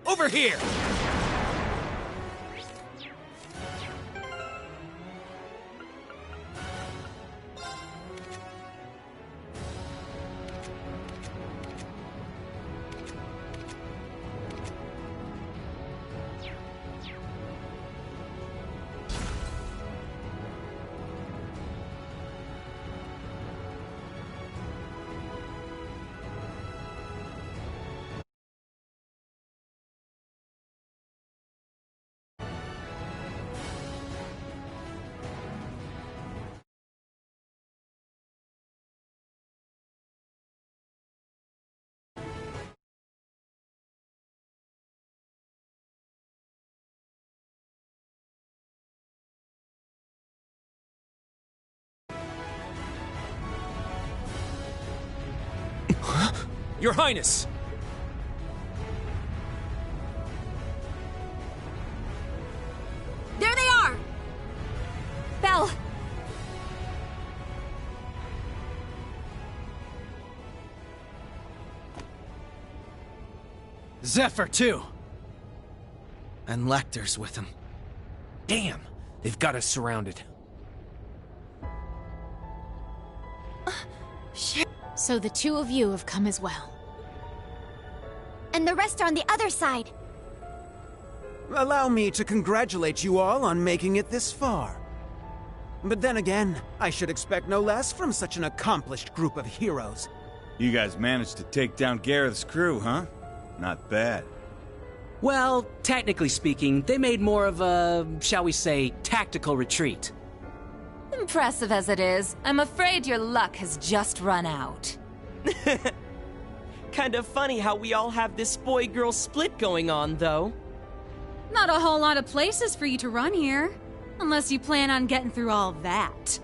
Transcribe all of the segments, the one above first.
Over here! Your Highness! There they are! Belle! Zephyr, too! And Lecter's with him. Damn! They've got us surrounded. So the two of you have come as well. And the rest are on the other side. Allow me to congratulate you all on making it this far. But then again, I should expect no less from such an accomplished group of heroes. You guys managed to take down Gareth's crew, huh? Not bad. Well, technically speaking, they made more of a, shall we say, tactical retreat. Impressive as it is, I'm afraid your luck has just run out. Kind of funny how we all have this boy-girl split going on, though. Not a whole lot of places for you to run here. Unless you plan on getting through all that.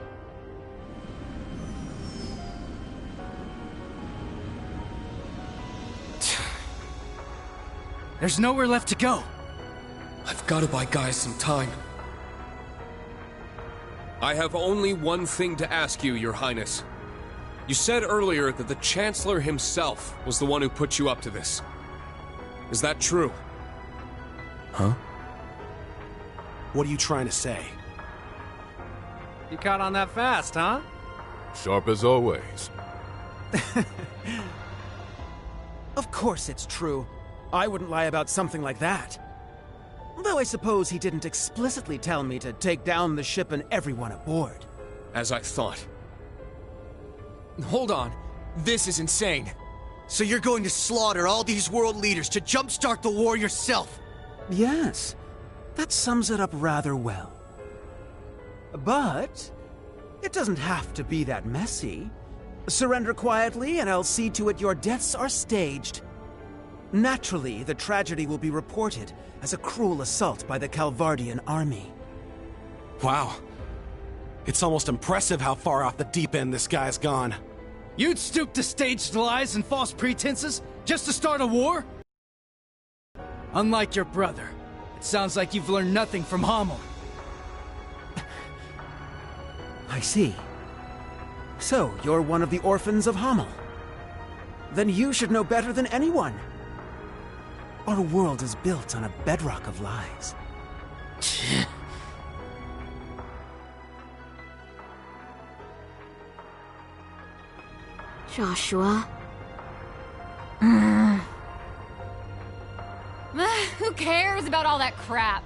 There's nowhere left to go. I've got to buy guys some time. I have only one thing to ask you, Your Highness. You said earlier that the Chancellor himself was the one who put you up to this. Is that true? Huh? What are you trying to say? You caught on that fast, huh? Sharp as always. Of course it's true. I wouldn't lie about something like that. Though I suppose he didn't explicitly tell me to take down the ship and everyone aboard. As I thought. Hold on. This is insane. So you're going to slaughter all these world leaders to jumpstart the war yourself? Yes, that sums it up rather well. But it doesn't have to be that messy. Surrender quietly and I'll see to it your deaths are staged. Naturally, the tragedy will be reported as a cruel assault by the Calvardian army. Wow. It's almost impressive how far off the deep end this guy's gone. You'd stoop to staged lies and false pretenses just to start a war? Unlike your brother, it sounds like you've learned nothing from Hamel. I see. So, you're one of the orphans of Hamel. Then you should know better than anyone. Our world is built on a bedrock of lies. Joshua? Who cares about all that crap?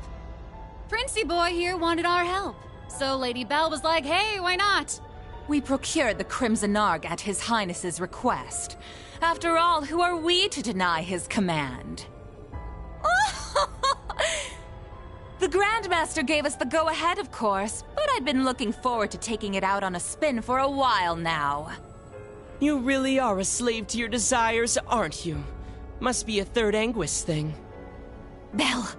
Princey boy here wanted our help. So Lady Belle was like, hey, why not? We procured the Crimson Ark at His Highness's request. After all, who are we to deny his command? The Grandmaster gave us the go-ahead, of course, but I'd been looking forward to taking it out on a spin for a while now. You really are a slave to your desires, aren't you? Must be a Third Anguis thing. Belle,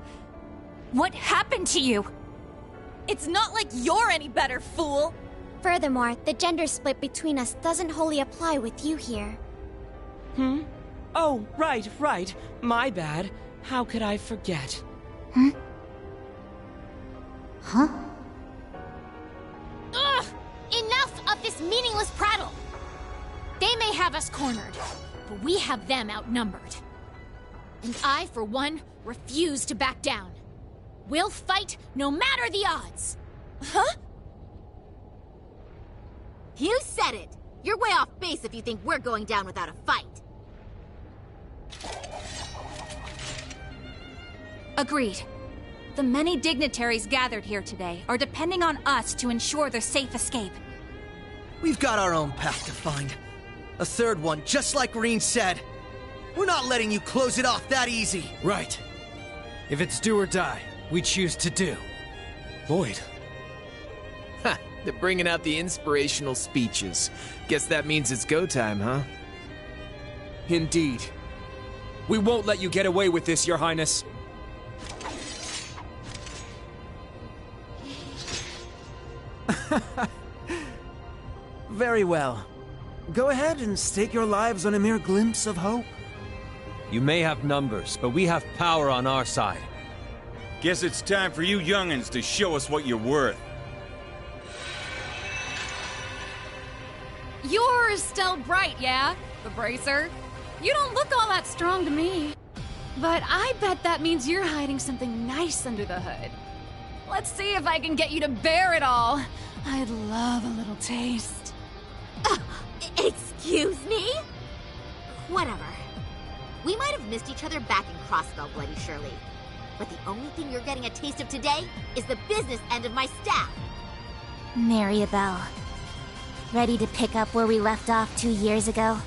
what happened to you? It's not like you're any better, fool! Furthermore, the gender split between us doesn't wholly apply with you here. Oh, right. My bad. How could I forget? Huh? Ugh! Enough of this meaningless prattle! They may have us cornered, but we have them outnumbered. And I, for one, refuse to back down. We'll fight no matter the odds! Huh? You said it! You're way off base if you think we're going down without a fight. Agreed. The many dignitaries gathered here today are depending on us to ensure their safe escape. We've got our own path to find. A third one, just like Rean said. We're not letting you close it off that easy. Right. If it's do or die, we choose to do. Lloyd. Ha! They're bringing out the inspirational speeches. Guess that means it's go time, huh? Indeed. We won't let you get away with this, Your Highness. Very well. Go ahead and stake your lives on a mere glimpse of hope. You may have numbers, but we have power on our side. Guess it's time for you young'uns to show us what you're worth. You're still bright, yeah? The Bracer? You don't look all that strong to me. But I bet that means you're hiding something nice under the hood. Let's see if I can get you to bear it all. I'd love a little taste. Excuse me? Whatever. We might have missed each other back in Crossbell, Bloody Shirley. But the only thing you're getting a taste of today is the business end of my staff. Mariabelle. Ready to pick up where we left off 2 years ago?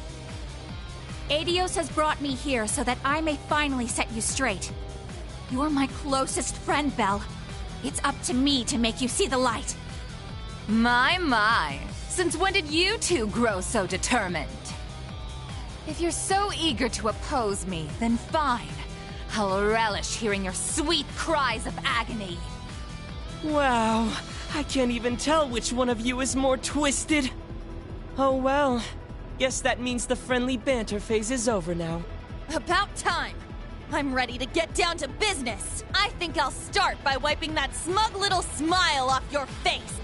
Adios has brought me here so that I may finally set you straight. You're my closest friend, Belle. It's up to me to make you see the light. My. Since when did you two grow so determined? If you're so eager to oppose me, then fine. I'll relish hearing your sweet cries of agony. Wow, I can't even tell which one of you is more twisted. Oh well, guess that means the friendly banter phase is over now. About time! I'm ready to get down to business! I think I'll start by wiping that smug little smile off your face!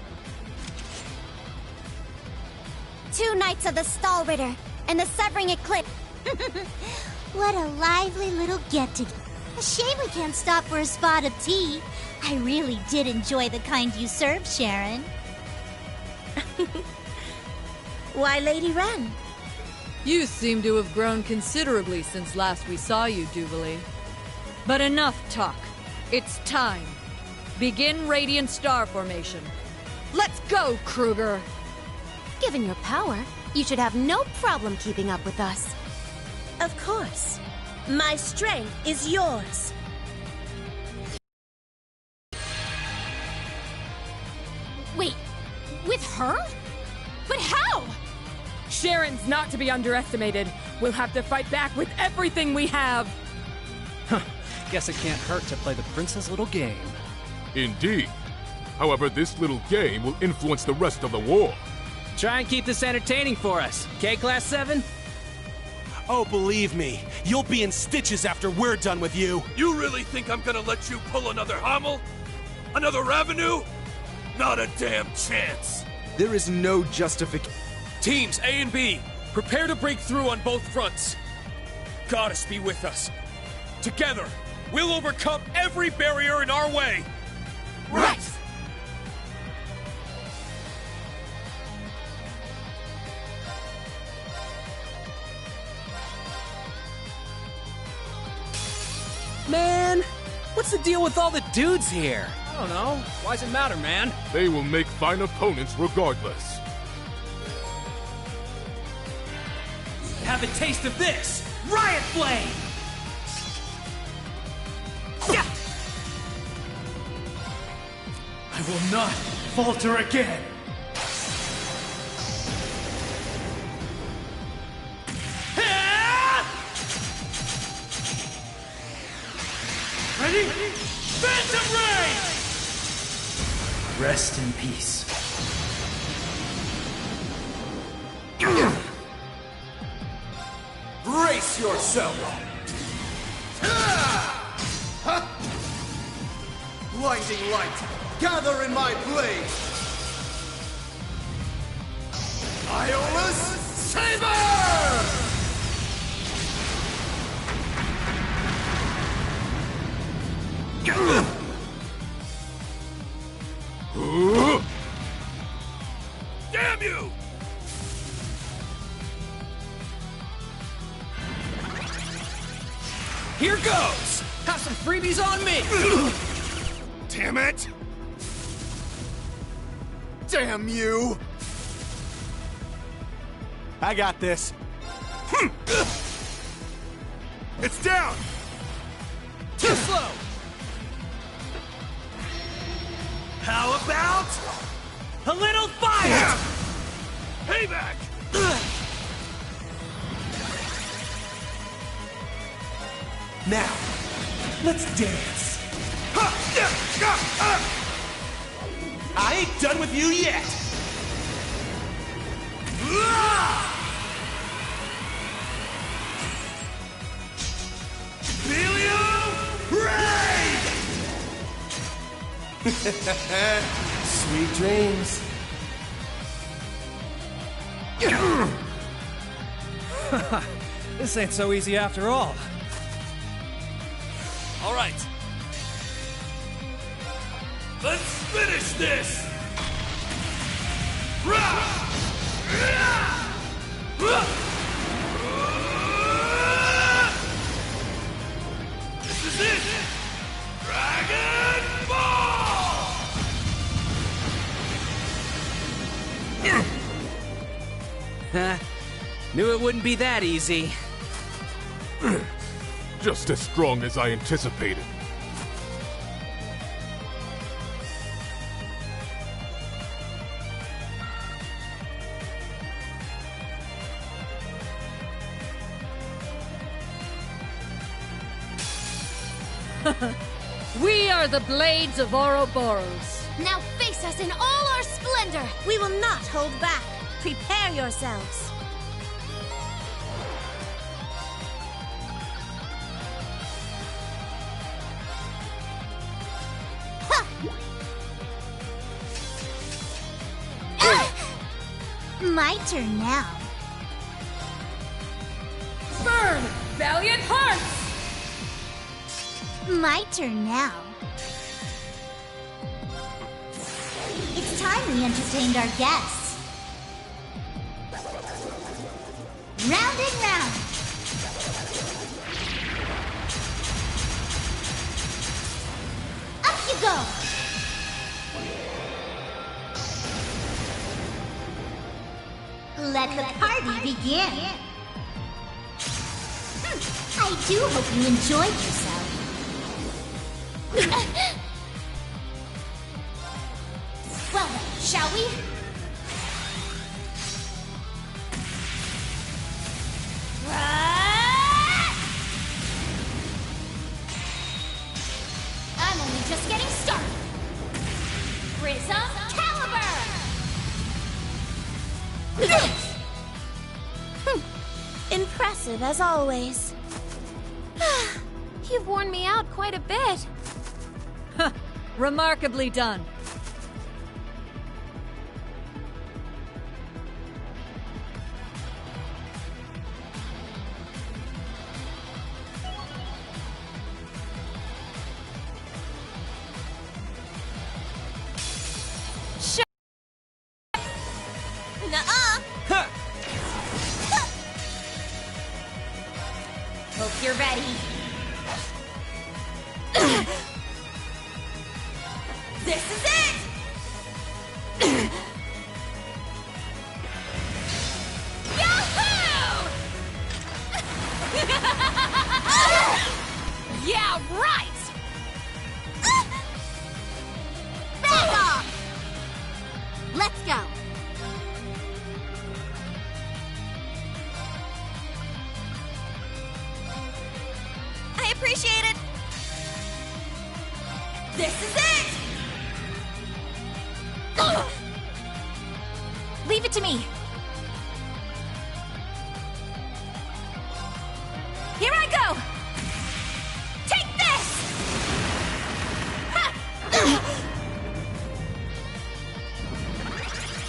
2 Knights of the Stalritter and the Severing Eclipse. What a lively little get-together. A shame we can't stop for a spot of tea. I really did enjoy the kind you served, Sharon. Why, Lady Wren? You seem to have grown considerably since last we saw you, Jubilee. But enough talk. It's time. Begin Radiant Star Formation. Let's go, Kruger! Given your power, you should have no problem keeping up with us. Of course. My strength is yours. Wait, with her? But how? Sharon's not to be underestimated. We'll have to fight back with everything we have. Guess it can't hurt to play the prince's little game. Indeed. However, this little game will influence the rest of the war. Try and keep this entertaining for us, okay, Class 7? Oh, believe me, you'll be in stitches after we're done with you. You really think I'm gonna let you pull another Hummel? Another Revenue? Not a damn chance. There is no justification. Teams A and B, prepare to break through on both fronts. Goddess be with us. Together, we'll overcome every barrier in our way. Right! Man, what's the deal with all the dudes here? I don't know. Why's it matter, man? They will make fine opponents regardless. Have a taste of this! Riot Flame! I will not falter again! Ready? Phantom Ray! Rest in peace. Brace yourself! Blinding light, gather in my blade! Iola's Saber! Damn you! Here goes! Have some freebies on me! Damn it! Damn you! I got this. It's down! Too slow! How about a little fire? Payback! Now, let's dance. I ain't done with you yet. Sweet dreams. This ain't so easy after all. All right. Let's finish this. This is it. Dragon Ball! Knew it wouldn't be that easy. Just as strong as I anticipated. We are the Blades of Ouroboros. Now face us in all our splendor! We will not hold back. Prepare yourselves. My turn now. Burn, valiant hearts! My turn now. It's time we entertained our guests. Round and round. Up you go. Let the party begin. I do hope you enjoyed yourself. Well then, shall we? I'm only just getting started. Prism Caliber! Impressive as always. You've worn me out quite a bit. Remarkably done. Nuh-uh. Hope you're ready. This is it! Yahoo! Yeah, right! Back off! Let's go. I appreciate it. This is it! Leave it to me. Here I go! Take this!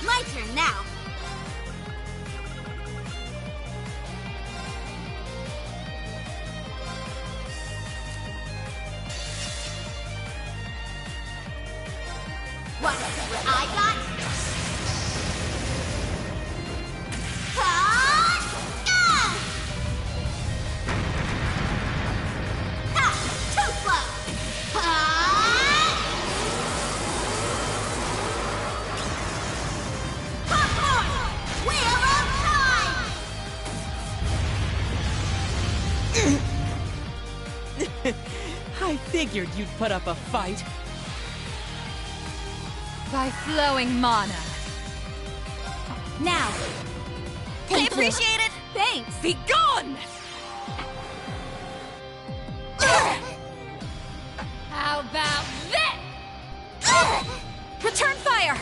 My turn now. What I got? figured you'd put up a fight. By flowing mana. Now. I appreciate it. Thanks. Be gone! How about this? Return fire!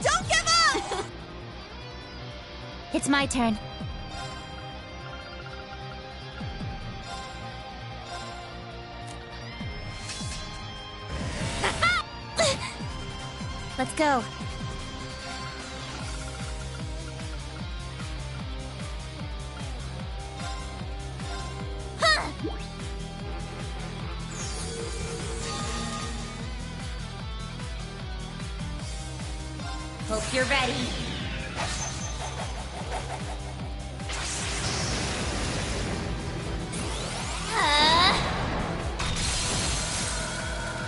Don't give up! It's my turn. Let's go. Hope you're ready.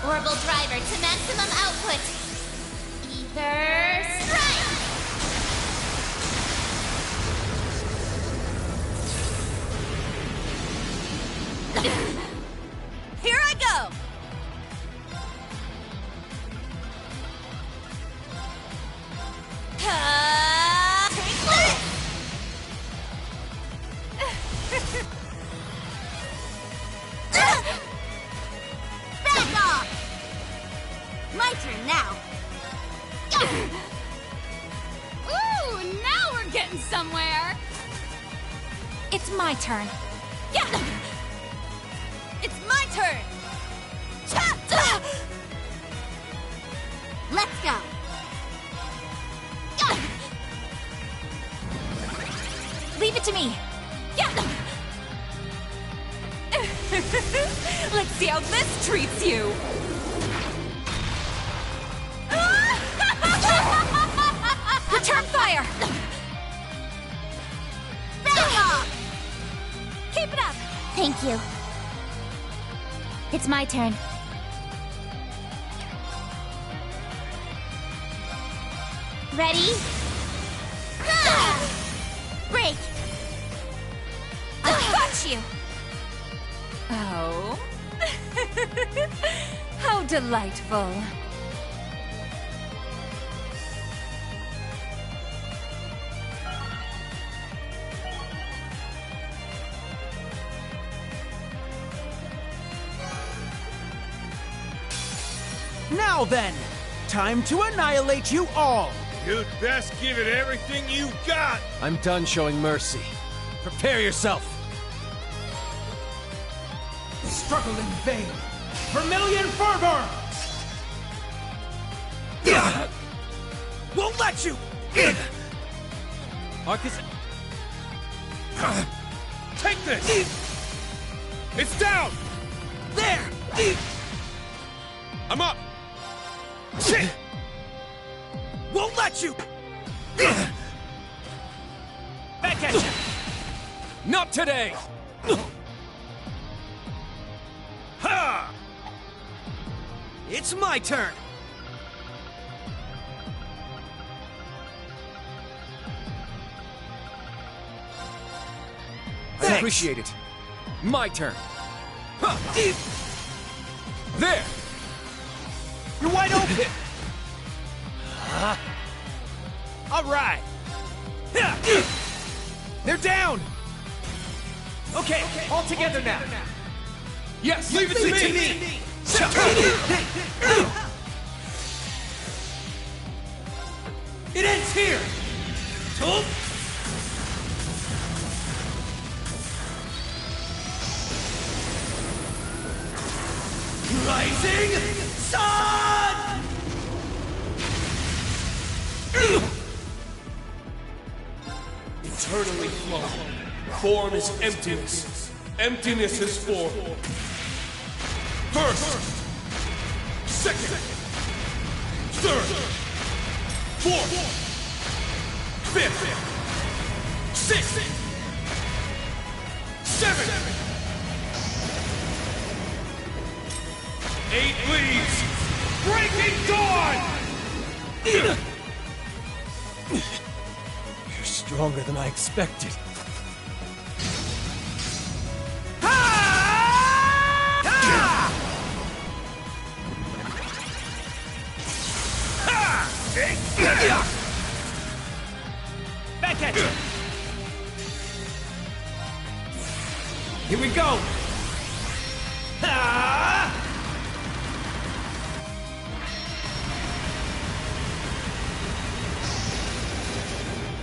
Orbital driver to maximum output. Ether strike! Here I go! Back off! My turn now. Ooh, now we're getting somewhere! It's my turn. Yeah! It's my turn! Let's go! Leave it to me. Yeah! Let's see how this treats you. Return fire! Back off! Keep it up! Thank you. It's my turn. Ready? Break! I've got you! Oh. How delightful. Now then, time to annihilate you all! You'd best give it everything you got! I'm done showing mercy. Prepare yourself! Struggle in vain! Vermilion fervor! Won't let you! Arcus... Take this! It's down! There! I'm up! Won't let you! Back at you! Not today! Ha! It's my turn! I appreciate it. My turn. There! You're wide open! All right! They're down! Okay, all together now! Yes, leave it to me! It ends here! Rising Sun! Eternally flowing. Form is emptiness. Emptiness is form. First, second, third, fourth, fifth, sixth, seventh, 8 leaves, breaking dawn! You're stronger than I expected. Back at you! Here we go! Ah!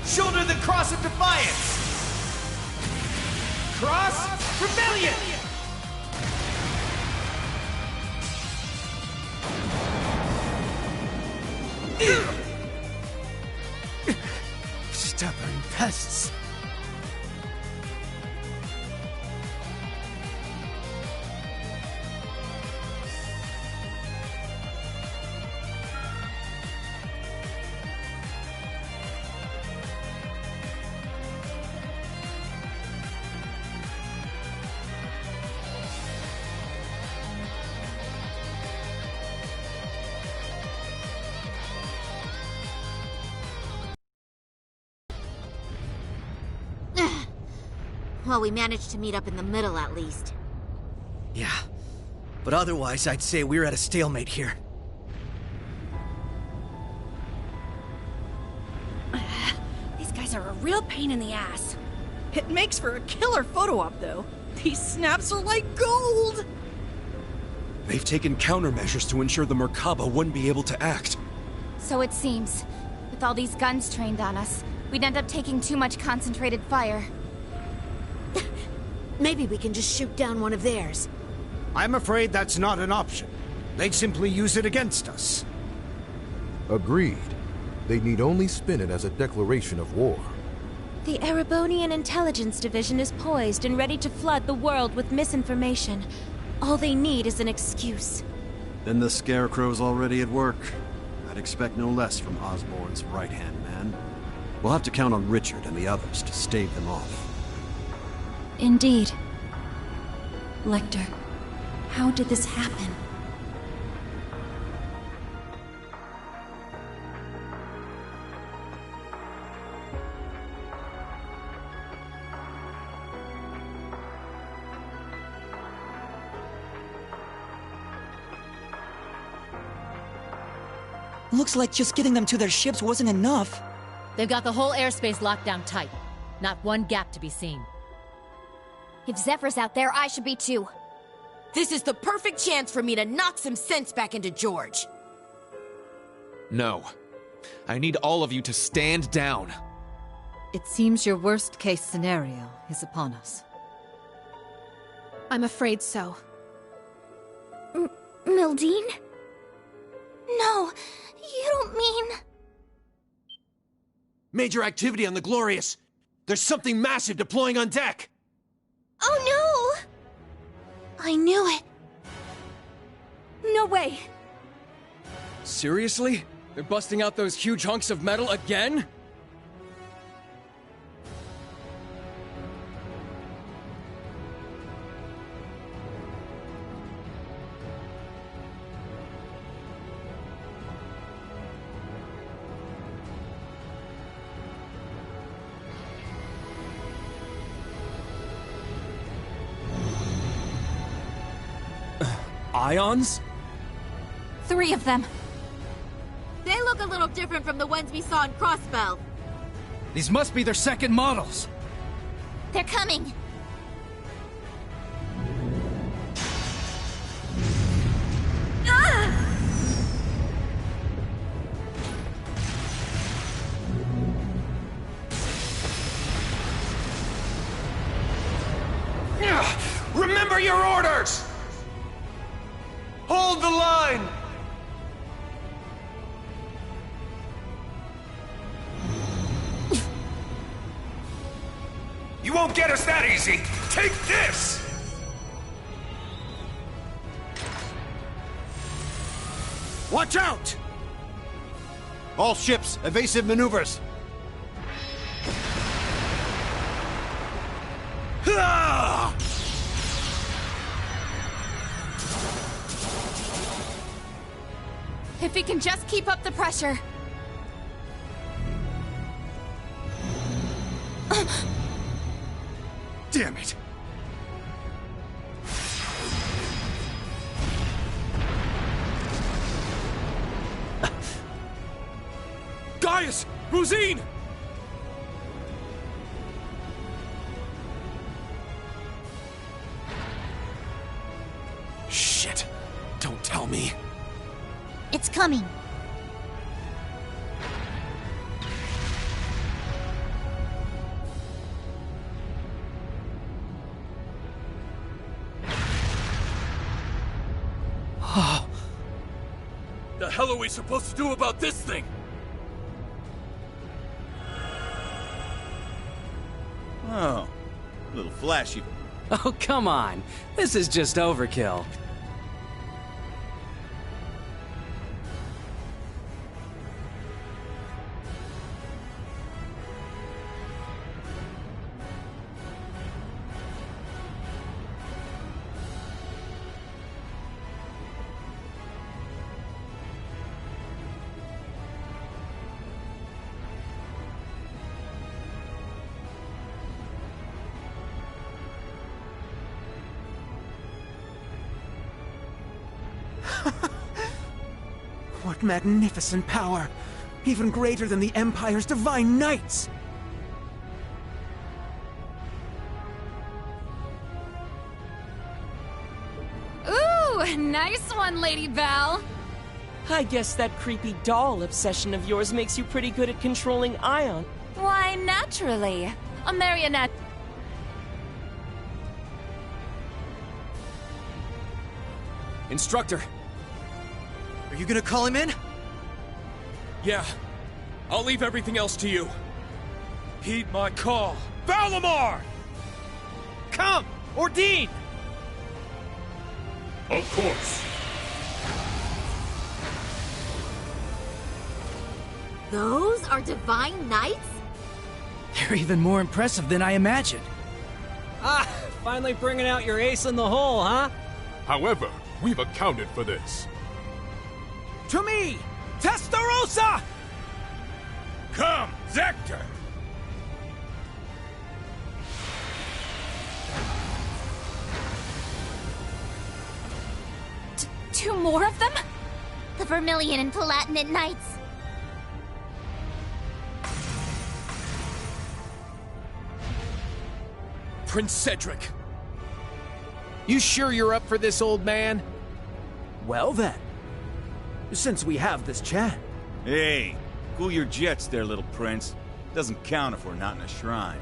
Shoulder the Cross of Defiance! Cross Rebellion! Stubborn pests. Well, we managed to meet up in the middle at least. Yeah, but otherwise I'd say we're at a stalemate here. These guys are a real pain in the ass. It makes for a killer photo op, though. These snaps are like gold! They've taken countermeasures to ensure the Merkaba wouldn't be able to act. So it seems. With all these guns trained on us, we'd end up taking too much concentrated fire. Maybe we can just shoot down one of theirs. I'm afraid that's not an option. They'd simply use it against us. Agreed. They need only spin it as a declaration of war. The Erebonian Intelligence Division is poised and ready to flood the world with misinformation. All they need is an excuse. Then the Scarecrow's already at work. I'd expect no less from Osborn's right-hand man. We'll have to count on Richard and the others to stave them off. Indeed. Lecter, how did this happen? Looks like just getting them to their ships wasn't enough. They've got the whole airspace locked down tight. Not one gap to be seen. If Zephyr's out there, I should be too. This is the perfect chance for me to knock some sense back into George. No. I need all of you to stand down. It seems your worst-case scenario is upon us. I'm afraid so. Mildine? No, you don't mean... Major activity on the Glorious. There's something massive deploying on deck. Oh no! I knew it. No way! Seriously? They're busting out those huge hunks of metal again? Ions? 3 of them. They look a little different from the ones we saw in Crossbell. These must be their second models. They're coming. Remember your orders! Hold the line! You won't get us that easy! Take this! Watch out! All ships, evasive maneuvers. If he can just keep up the pressure. Damn it! Gaius! Rosine! Shit. Don't tell me. It's coming. The hell are we supposed to do about this thing? Oh, a little flashy. Oh, come on. This is just overkill. What magnificent power! Even greater than the Empire's Divine Knights! Ooh, nice one, Lady Belle. I guess that creepy doll obsession of yours makes you pretty good at controlling Ion. Why, naturally. A marionette. Instructor. Are you gonna call him in? Yeah. I'll leave everything else to you. Heed my call. Valimar! Come! Ordine! Of course. Those are Divine Knights? They're even more impressive than I imagined. Ah, finally bringing out your ace in the hole, huh? However, we've accounted for this. To me! Testarossa! Come, Zector! Two more of them? The Vermilion and Palatinate Knights. Prince Cedric. You sure you're up for this, old man? Well then, since we have this chat. Hey, cool your jets there, little prince. Doesn't count if we're not in a shrine.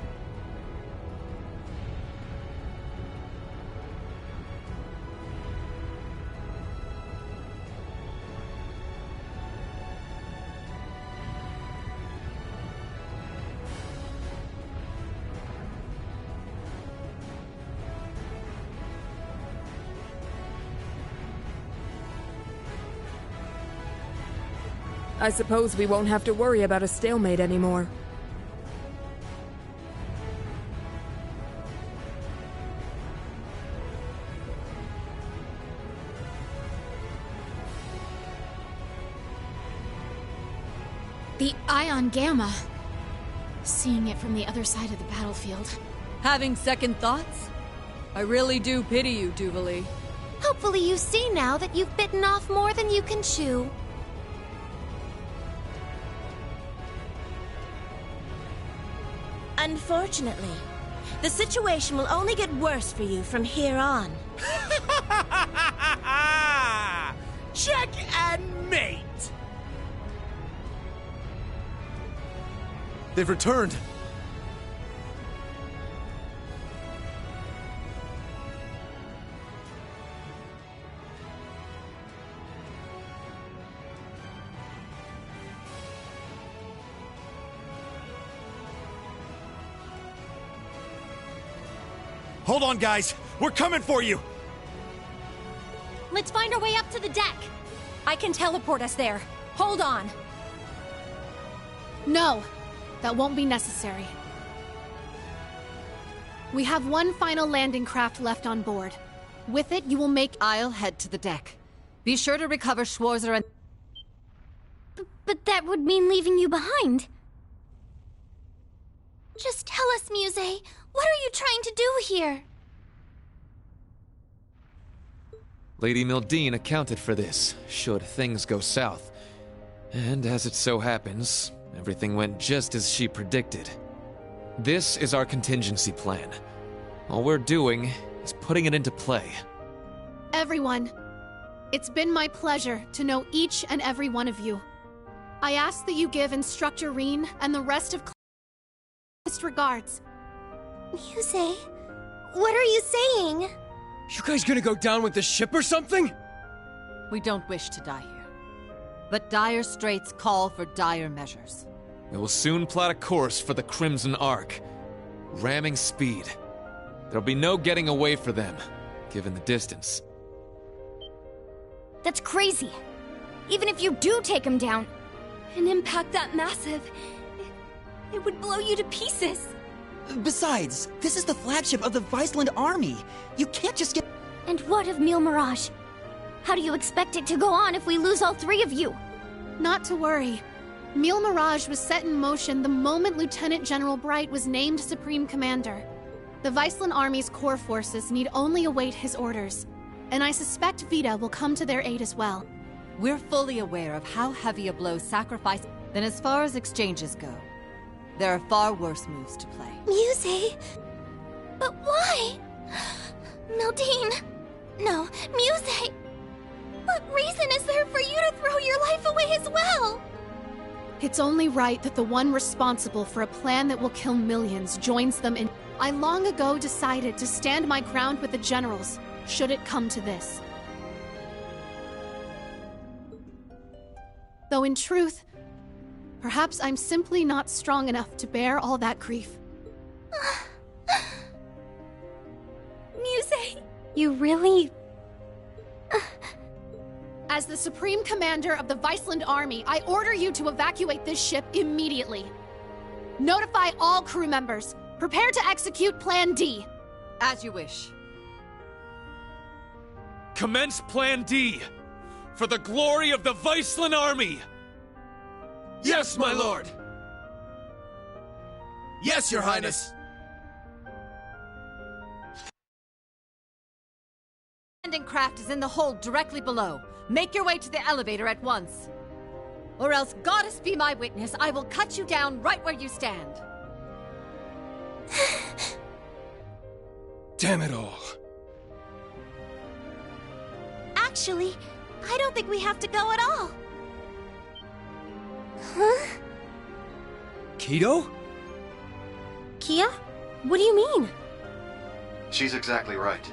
I suppose we won't have to worry about a stalemate anymore. The Ion Gamma. Seeing it from the other side of the battlefield. Having second thoughts? I really do pity you, Duvalie. Hopefully you see now that you've bitten off more than you can chew. Unfortunately, the situation will only get worse for you from here on. Check and mate! They've returned. Hold on, guys. We're coming for you. Let's find our way up to the deck. I can teleport us there. Hold on. No, that won't be necessary. We have one final landing craft left on board. With it, you will make... I'll head to the deck. Be sure to recover Schwarzer and... But that would mean leaving you behind. Just tell us, Muse. What are you trying to do here? Lady Mildine accounted for this, should things go south. And as it so happens, Everything went just as she predicted. This is our contingency plan. All we're doing is putting it into play. Everyone, it's been my pleasure to know each and every one of you. I ask that you give Instructor Rean and the rest of best regards. Muse, what are you saying? You guys gonna go down with the ship or something? We don't wish to die here. But dire straits call for dire measures. We will soon plot a course for the Crimson Ark. Ramming speed. There'll be no getting away for them, given the distance. That's crazy. Even if you do take him down, an impact that massive, it would blow you to pieces. Besides, this is the flagship of the Viceland army. You can't just get... And what of Mille Mirage? How do you expect it to go on if we lose all three of you? Not to worry. Mille Mirage was set in motion the moment Lieutenant General Bright was named Supreme Commander. The Viceland Army's core forces need only await his orders, and I suspect Vita will come to their aid as well. We're fully aware of how heavy a blow sacrifice. Then as far as exchanges go, there are far worse moves to play. Muse? But why? Mildine? No, Muse! What reason is there for you to throw your life away as well? It's only right that the one responsible for a plan that will kill millions joins them in. I long ago decided to stand my ground with the generals, should it come to this. Though in truth, perhaps I'm simply not strong enough to bear all that grief. Muse, you really... As the Supreme Commander of the Viceland Army, I order you to evacuate this ship immediately. Notify all crew members. Prepare to execute Plan D. As you wish. Commence Plan D! For the glory of the Viceland Army! Yes, my lord! Yes, your highness! Landing craft is in the hold directly below. Make your way to the elevator at once. Or else, goddess be my witness, I will cut you down right where you stand. Damn it all. Actually, I don't think we have to go at all. Huh? Kido? Kia? What do you mean? She's exactly right.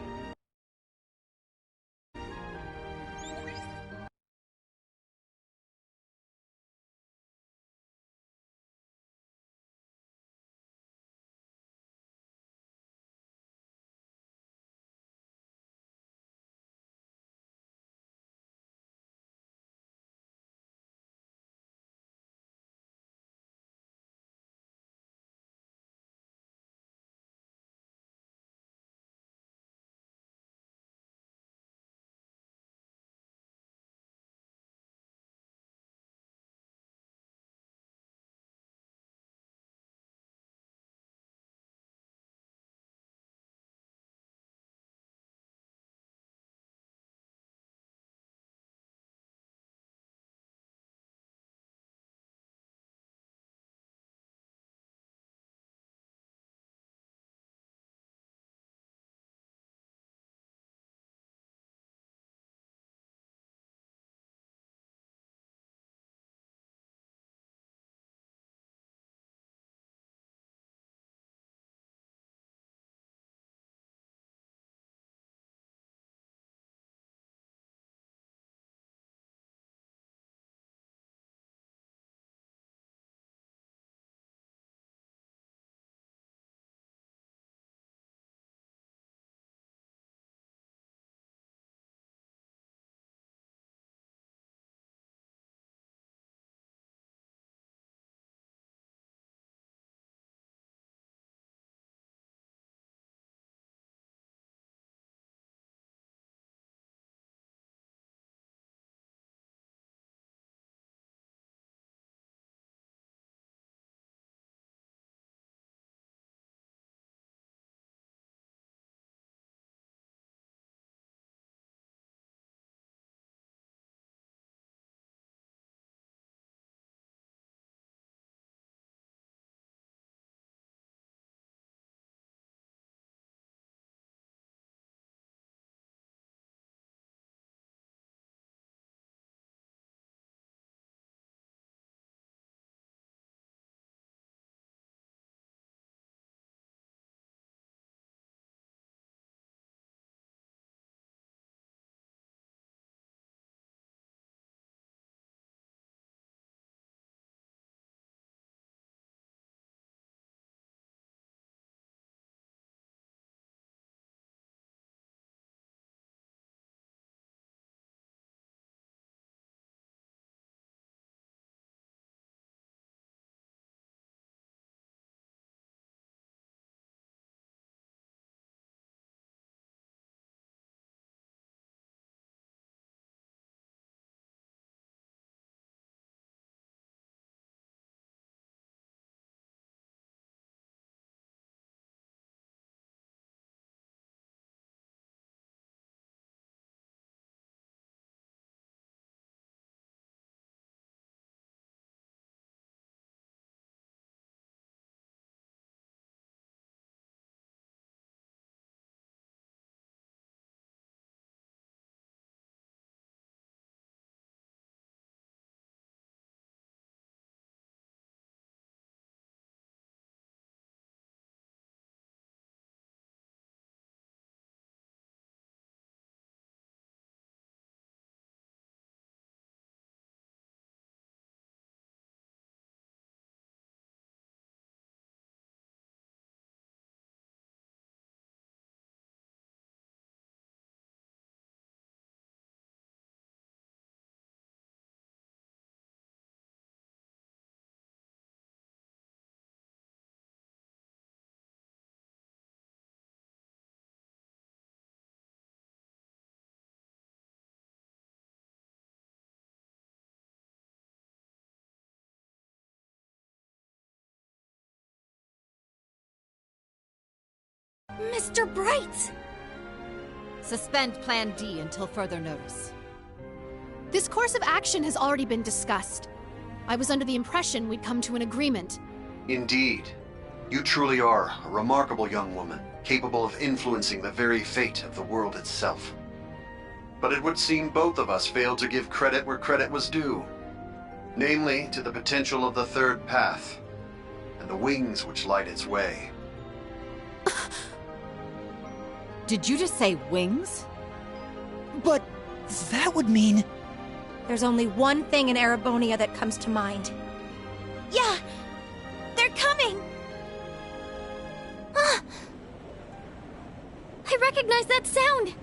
Mr. Bright! Suspend Plan D until further notice. This course of action has already been discussed. I was under the impression we'd come to an agreement. Indeed. You truly are a remarkable young woman, capable of influencing the very fate of the world itself. But it would seem both of us failed to give credit where credit was due. Namely, to the potential of the third path, and the wings which light its way. Did you just say wings? But that would mean... There's only one thing in Erebonia that comes to mind. Yeah! They're coming! Ah! I recognize that sound!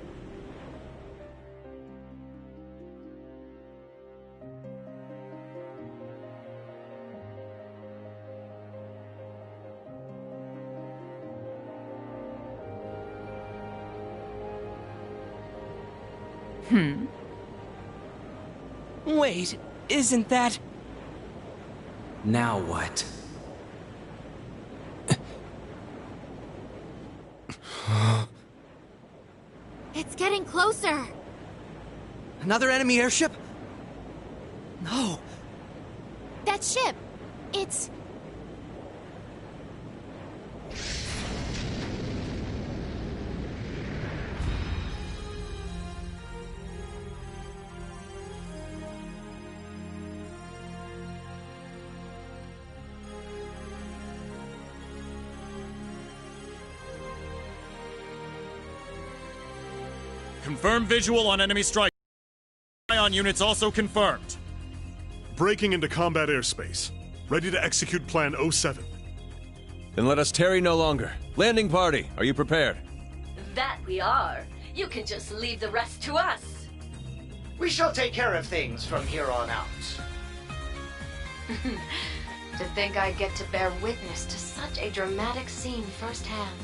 Wait, isn't that... Now what? It's getting closer. Another enemy airship? No. That ship! It's... Confirm visual on enemy strike. Ion units also confirmed. Breaking into combat airspace. Ready to execute Plan 07. Then let us tarry no longer. Landing party, are you prepared? That we are. You can just leave the rest to us. We shall take care of things from here on out. To think I get to bear witness to such a dramatic scene firsthand.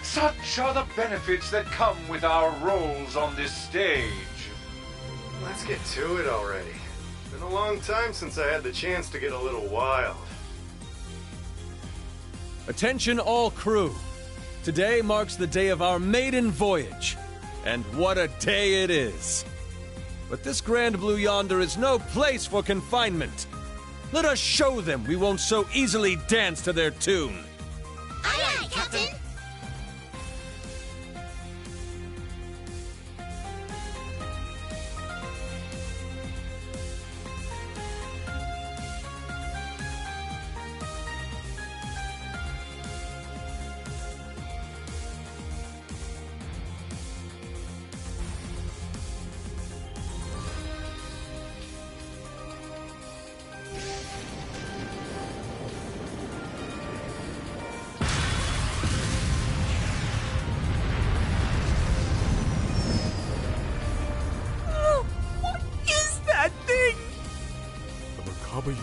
Such are the benefits that come with our roles on this stage. Let's get to it already. Been a long time since I had the chance to get a little wild. Attention all crew. Today marks the day of our maiden voyage. And what a day it is. But this Grand Blue yonder is no place for confinement. Let us show them we won't so easily dance to their tune. Aye, aye, Captain!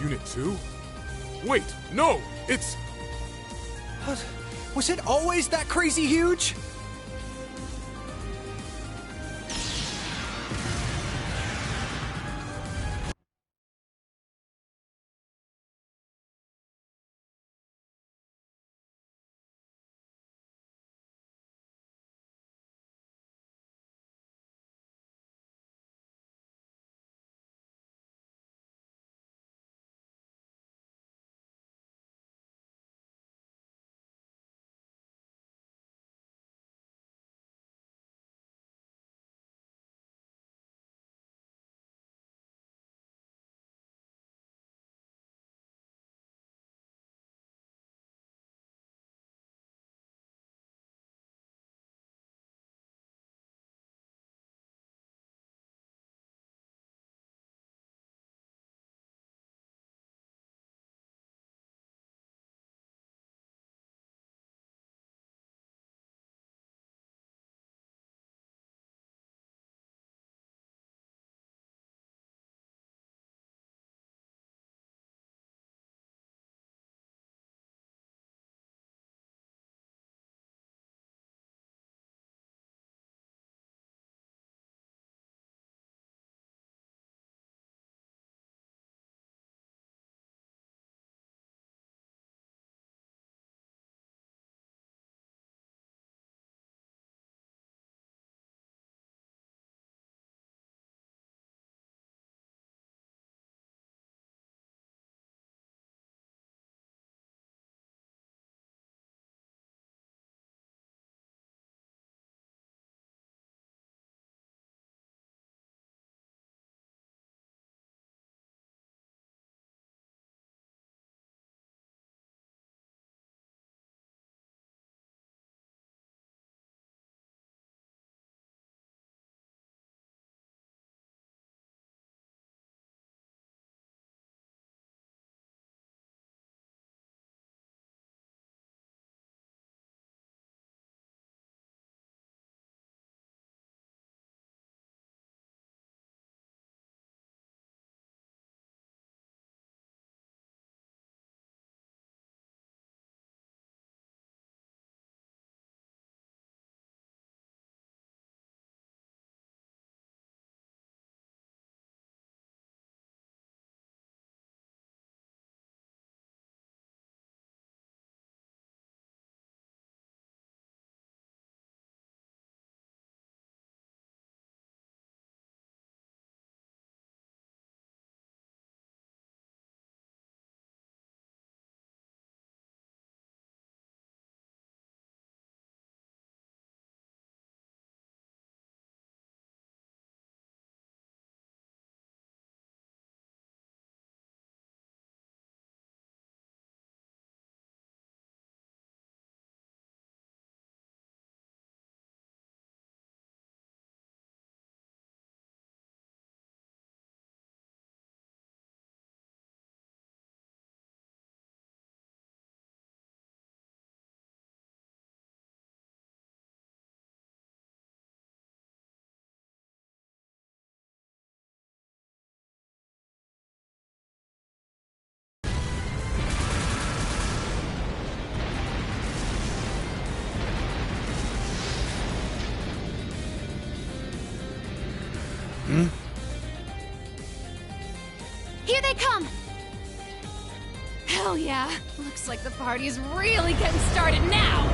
Unit 2? Wait, no! It's... What? Was it always that crazy huge? Here they come! Hell yeah! Looks like the party's really getting started now!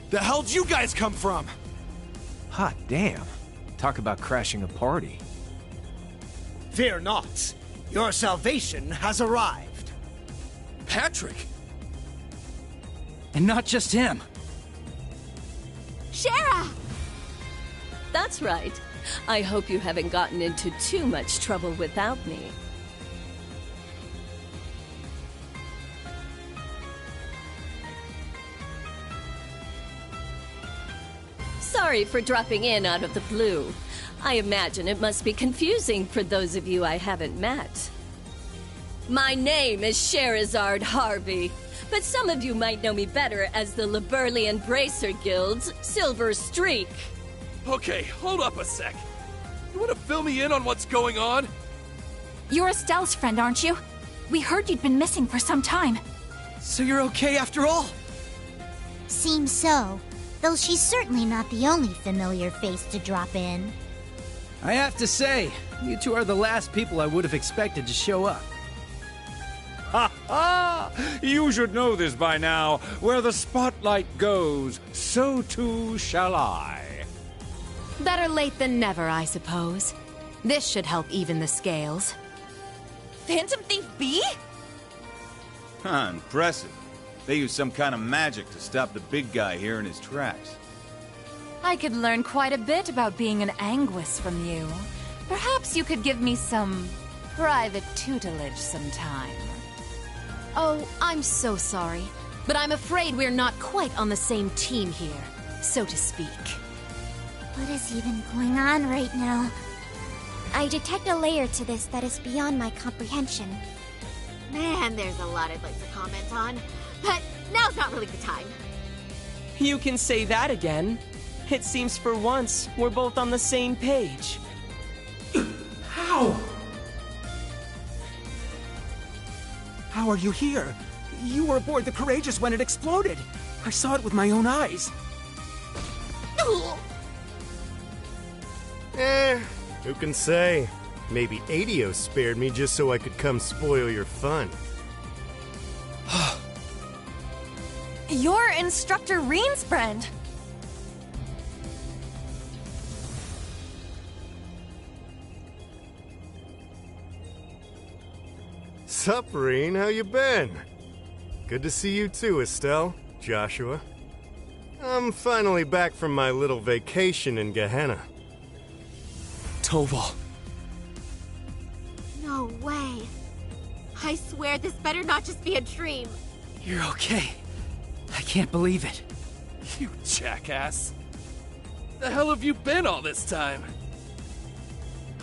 The hell'd you guys come from? Hot damn. Talk about crashing a party. Fear not. Your salvation has arrived. Patrick! And not just him. Shara! That's right. I hope you haven't gotten into too much trouble without me. Sorry for dropping in out of the blue. I imagine it must be confusing for those of you I haven't met. My name is Sherazard Harvey, but some of you might know me better as the Liberlian Bracer Guild's Silver Streak. Okay, hold up a sec. You want to fill me in on what's going on? You're Estelle's friend, aren't you? We heard you'd been missing for some time. So you're okay after all? Seems so. Though she's certainly not the only familiar face to drop in. I have to say, you two are the last people I would have expected to show up. Ha ha! You should know this by now. Where the spotlight goes, so too shall I. Better late than never, I suppose. This should help even the scales. Phantom Thief B? Huh, impressive. They use some kind of magic to stop the big guy here in his tracks. I could learn quite a bit about being an Anguis from you. Perhaps you could give me some private tutelage sometime. Oh, I'm so sorry. But I'm afraid we're not quite on the same team here, so to speak. What is even going on right now? I detect a layer to this that is beyond my comprehension. Man, there's a lot I'd like to comment on. But now's not really the time. You can say that again. It seems for once we're both on the same page. How? How are you here? You were aboard the Courageous when it exploded. I saw it with my own eyes. Who can say? Maybe Adios spared me just so I could come spoil your fun. You're Instructor Reen's friend. Sup, Reen? How you been? Good to see you too, Estelle, Joshua. I'm finally back from my little vacation in Gehenna. Toval. No way. I swear this better not just be a dream. You're okay. I can't believe it. You jackass. The hell have you been all this time?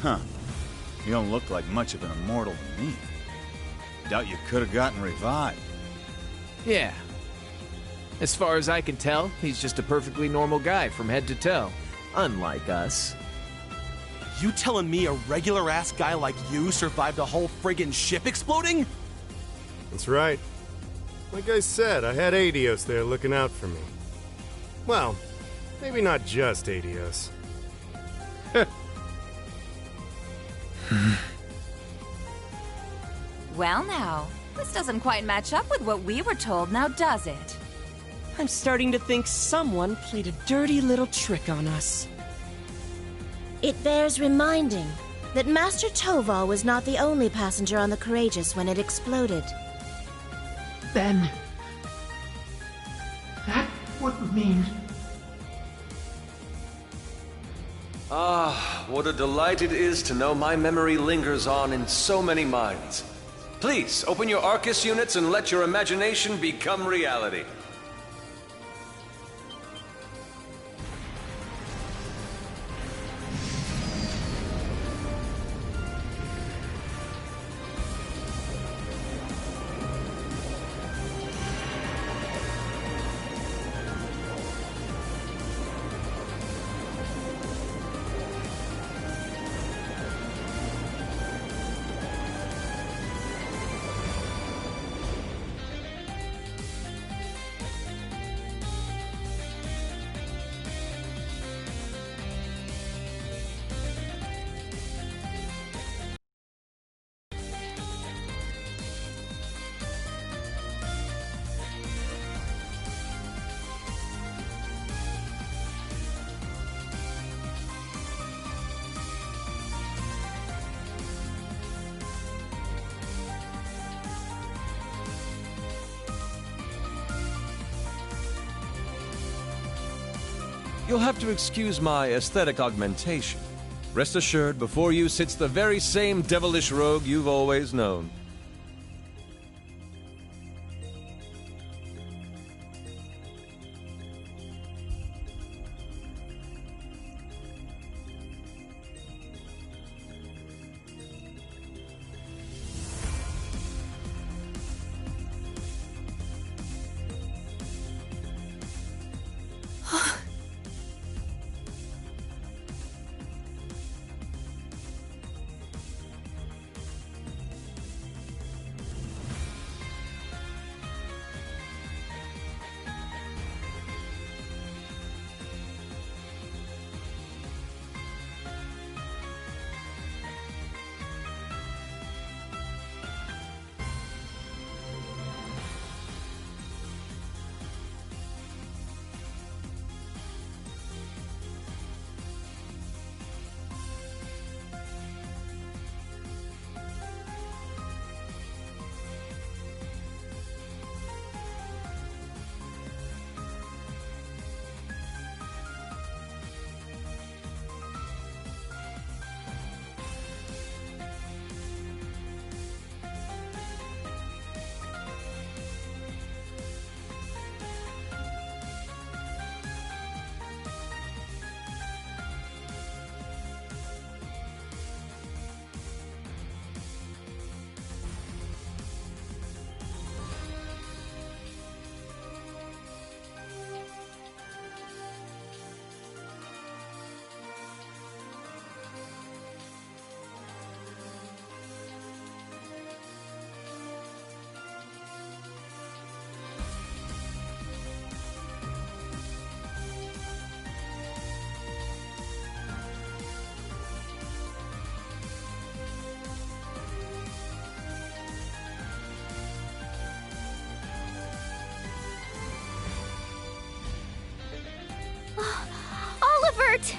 Huh. You don't look like much of an immortal to me. Doubt you could have gotten revived. Yeah. As far as I can tell, he's just a perfectly normal guy from head to toe. Unlike us. You telling me a regular-ass guy like you survived a whole friggin' ship exploding? That's right. Like I said, I had Adios there looking out for me. Well, maybe not just Adios. Well now, this doesn't quite match up with what we were told, now does it? I'm starting to think someone played a dirty little trick on us. It bears reminding that Master Toval was not the only passenger on the Courageous when it exploded. Then... that would mean... Ah, what a delight it is to know my memory lingers on in so many minds. Please, open your Arcus units and let your imagination become reality. You'll have to excuse my aesthetic augmentation. Rest assured, before you sits the very same devilish rogue you've always known. Olivert!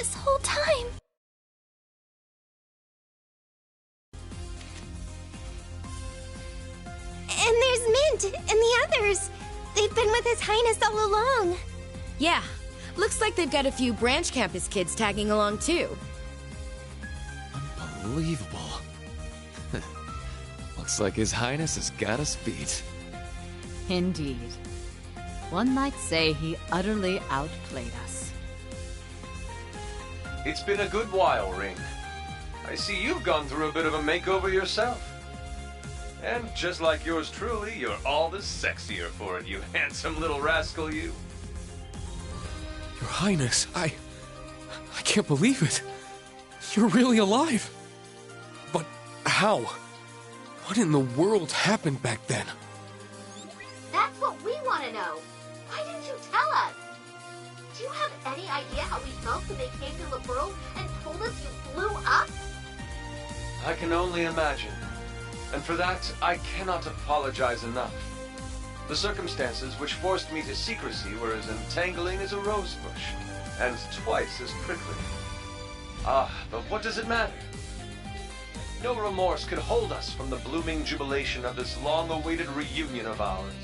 this whole time. And there's Mint and the others. They've been with His Highness all along. Yeah, looks like they've got a few branch campus kids tagging along too. Unbelievable. Looks like His Highness has got us beat. Indeed. One might say he utterly outplayed us. It's been a good while, Ring. I see you've gone through a bit of a makeover yourself. And just like yours truly, you're all the sexier for it, you handsome little rascal, you. Your Highness, I can't believe it. You're really alive. But how? What in the world happened back then? That's what we want to know. Why didn't you tell us? Do you have any idea how we felt when they came to the world and told us you blew up? I can only imagine. And for that, I cannot apologize enough. The circumstances which forced me to secrecy were as entangling as a rose bush, and twice as prickly. Ah, but what does it matter? No remorse could hold us from the blooming jubilation of this long-awaited reunion of ours.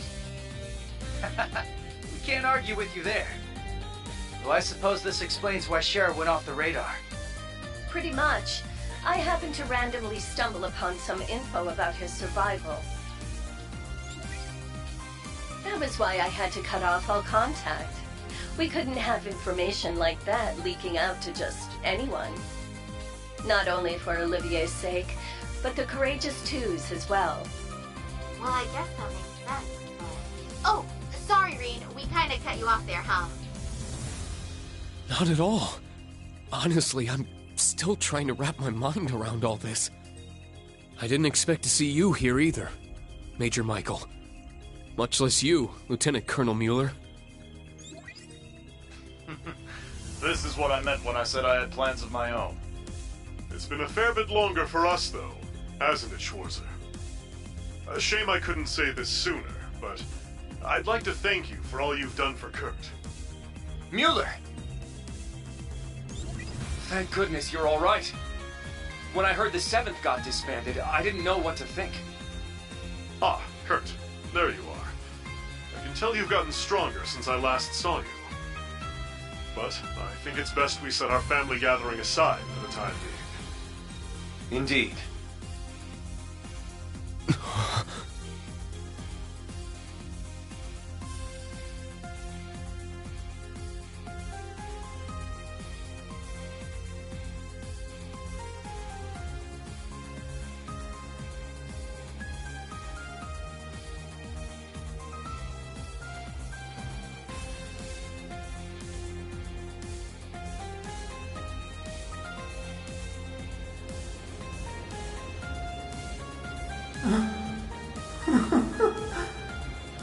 We can't argue with you there. Well, I suppose this explains why Cher went off the radar. Pretty much. I happened to randomly stumble upon some info about his survival. That was why I had to cut off all contact. We couldn't have information like that leaking out to just anyone. Not only for Olivier's sake, but the Courageous Two's as well. Well, I guess that makes sense, but... Oh, sorry, Reen. We kind of cut you off there, huh? Not at all. Honestly, I'm still trying to wrap my mind around all this. I didn't expect to see you here either, Major Michael. Much less you, Lieutenant Colonel Mueller. This is what I meant when I said I had plans of my own. It's been a fair bit longer for us, though, hasn't it, Schwarzer? A shame I couldn't say this sooner, but I'd like to thank you for all you've done for Kurt. Mueller! Thank goodness you're all right. When I heard the 7th got disbanded, I didn't know what to think. Ah, Kurt. There you are. I can tell you've gotten stronger since I last saw you. But I think it's best we set our family gathering aside for the time being. Indeed.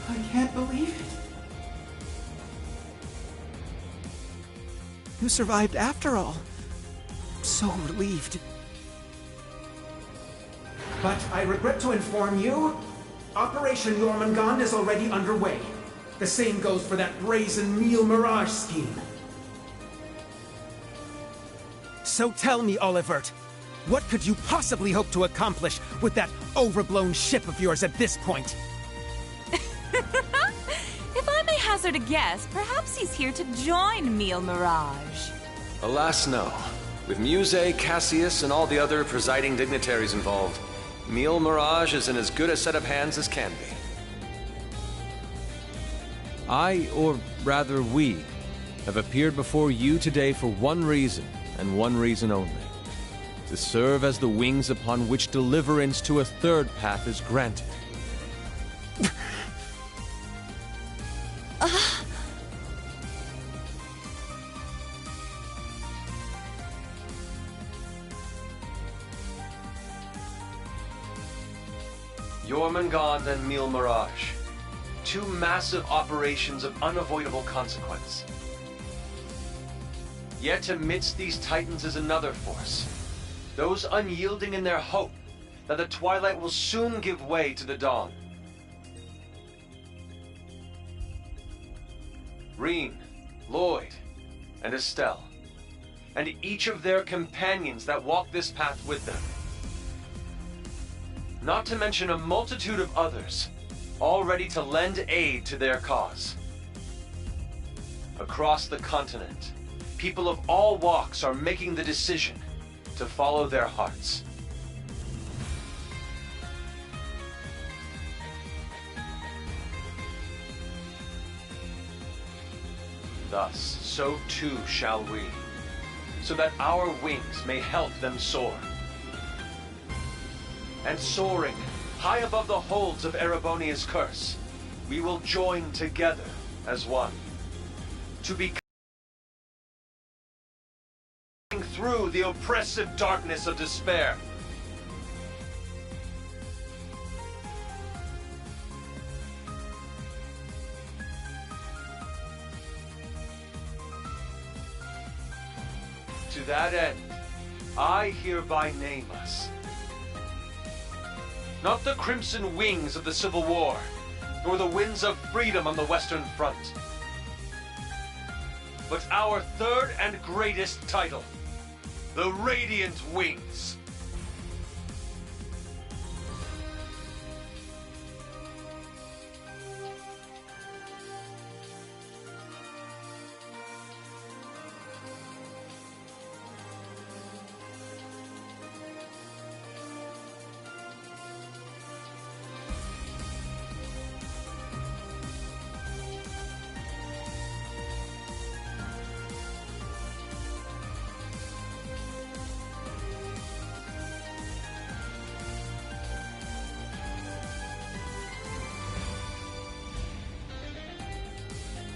I can't believe it. You survived after all. I'm so relieved. But I regret to inform you, Operation Jormungand is already underway. The same goes for that brazen Neil Mirage scheme. So tell me, Olivert, what could you possibly hope to accomplish with that overblown ship of yours at this point? If I may hazard a guess, perhaps he's here to join Neil Mirage. Alas, no. With Muse, Cassius, and all the other presiding dignitaries involved, Neil Mirage is in as good a set of hands as can be. I, or rather we, have appeared before you today for one reason, and one reason only. To serve as the wings upon which deliverance to a third path is granted. Jormungand and Neil Mirage. Two massive operations of unavoidable consequence. Yet amidst these titans is another force. Those unyielding in their hope that the twilight will soon give way to the dawn. Reen, Lloyd, and Estelle. and each of their companions that walk this path with them. Not to mention a multitude of others, all ready to lend aid to their cause. Across the continent, people of all walks are making the decision to follow their hearts. Thus, so too shall we, so that our wings may help them soar. And soaring, high above the holds of Erebonia's curse, we will join together as one, to be through the oppressive darkness of despair. To that end, I hereby name us. Not the crimson wings of the Civil War, nor the winds of freedom on the Western Front, but our third and greatest title, the Radiant Wings.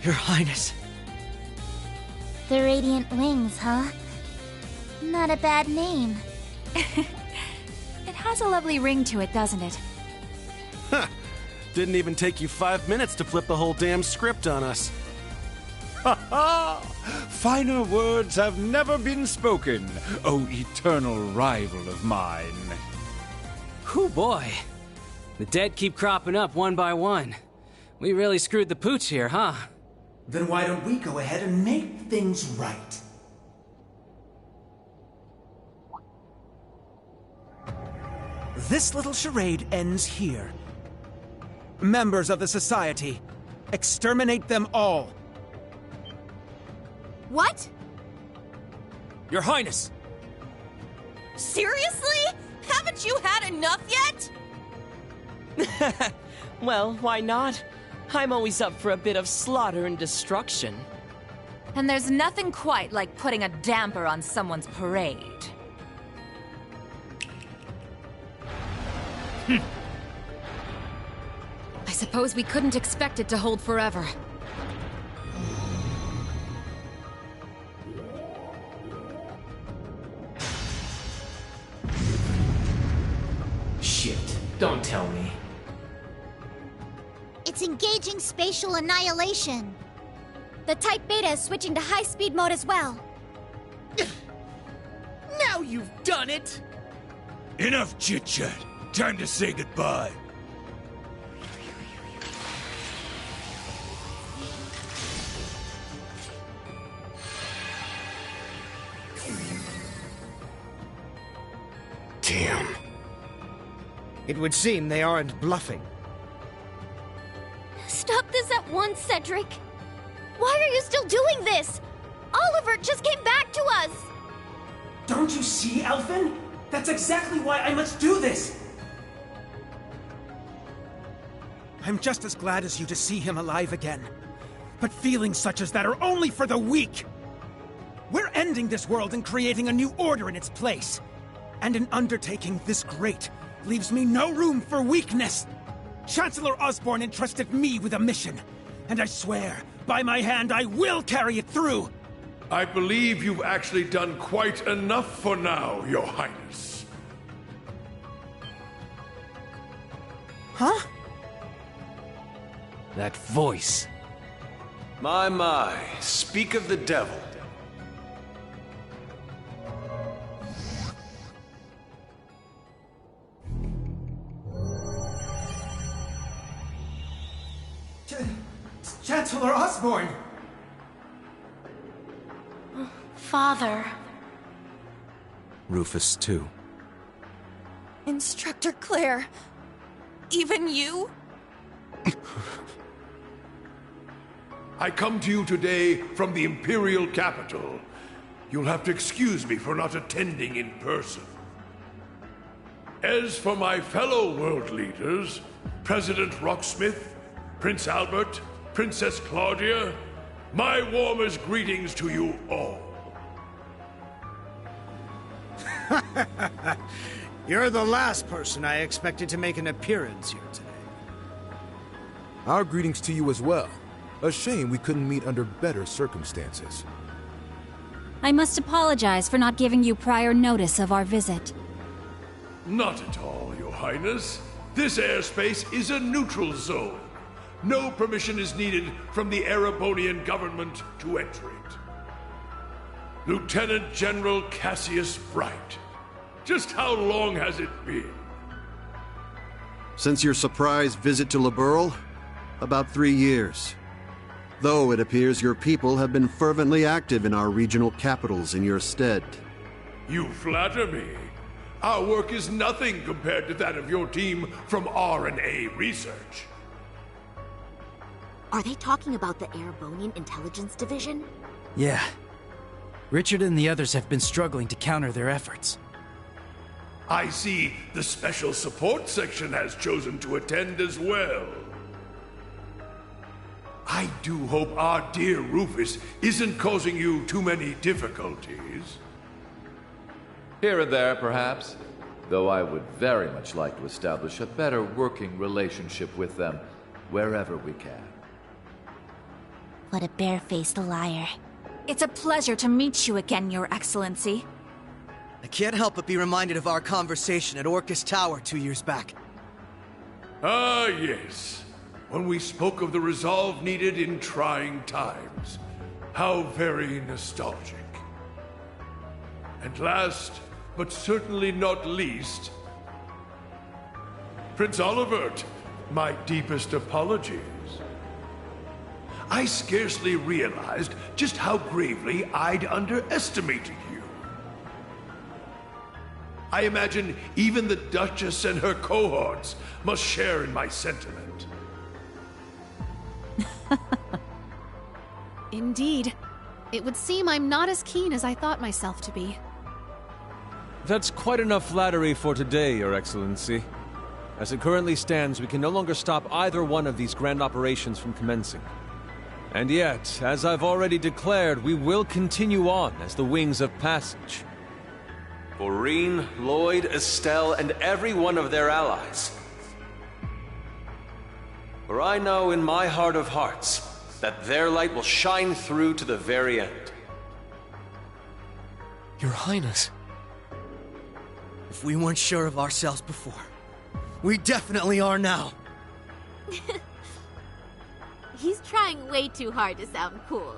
Your Highness. The Radiant Wings, huh? Not a bad name. It has a lovely ring to it, doesn't it? Huh. Didn't even take you 5 minutes to flip the whole damn script on us. Ha ha! Finer words have never been spoken, O eternal rival of mine. Whew, boy. The dead keep cropping up one by one. We really screwed the pooch here, huh? Then why don't we go ahead and make things right? This little charade ends here. Members of the Society, exterminate them all. What? Your Highness! Seriously? Haven't you had enough yet? Well, why not? I'm always up for a bit of slaughter and destruction. And there's nothing quite like putting a damper on someone's parade. I suppose we couldn't expect it to hold forever. Shit, don't tell me. It's engaging spatial annihilation. The Type Beta is switching to high-speed mode as well. Now you've done it! Enough chit-chat. Time to say goodbye. Damn. It would seem they aren't bluffing. Stop this at once, Cedric! Why are you still doing this? Oliver just came back to us! Don't you see, Elfin? That's exactly why I must do this! I'm just as glad as you to see him alive again. But feelings such as that are only for the weak! We're ending this world and creating a new order in its place. And an undertaking this great leaves me no room for weakness! Chancellor Osborn entrusted me with a mission, and I swear, by my hand, I will carry it through! I believe you've actually done quite enough for now, Your Highness. Huh? That voice. My, speak of the devil. Chancellor Osborn! Father. Rufus, too. Instructor Claire, even you? I come to you today from the Imperial capital. You'll have to excuse me for not attending in person. As for my fellow world leaders, President Rocksmith, Prince Albert, Princess Claudia, my warmest greetings to you all. You're the last person I expected to make an appearance here today. Our greetings to you as well. A shame we couldn't meet under better circumstances. I must apologize for not giving you prior notice of our visit. Not at all, Your Highness. This airspace is a neutral zone. No permission is needed from the Erebonian government to enter it. Lieutenant General Cassius Bright. Just how long has it been? Since your surprise visit to Liberl? About 3 years. Though it appears your people have been fervently active in our regional capitals in your stead. You flatter me. Our work is nothing compared to that of your team from R&A Research. Are they talking about the Erebonian Intelligence Division? Yeah. Richard and the others have been struggling to counter their efforts. I see the Special Support Section has chosen to attend as well. I do hope our dear Rufus isn't causing you too many difficulties. Here and there, perhaps. Though I would very much like to establish a better working relationship with them wherever we can. What a barefaced liar. It's a pleasure to meet you again, Your Excellency. I can't help but be reminded of our conversation at Orcus Tower 2 years back. Ah, yes. When we spoke of the resolve needed in trying times. How very nostalgic. And last, but certainly not least, Prince Olivert, my deepest apologies. I scarcely realized just how gravely I'd underestimated you. I imagine even the Duchess and her cohorts must share in my sentiment. Indeed. It would seem I'm not as keen as I thought myself to be. That's quite enough flattery for today, Your Excellency. As it currently stands, we can no longer stop either one of these grand operations from commencing. And yet, as I've already declared, we will continue on as the Wings of Passage. For Reen, Lloyd, Estelle, and every one of their allies. For I know in my heart of hearts that their light will shine through to the very end. Your Highness. If we weren't sure of ourselves before, we definitely are now. He's trying way too hard to sound cool.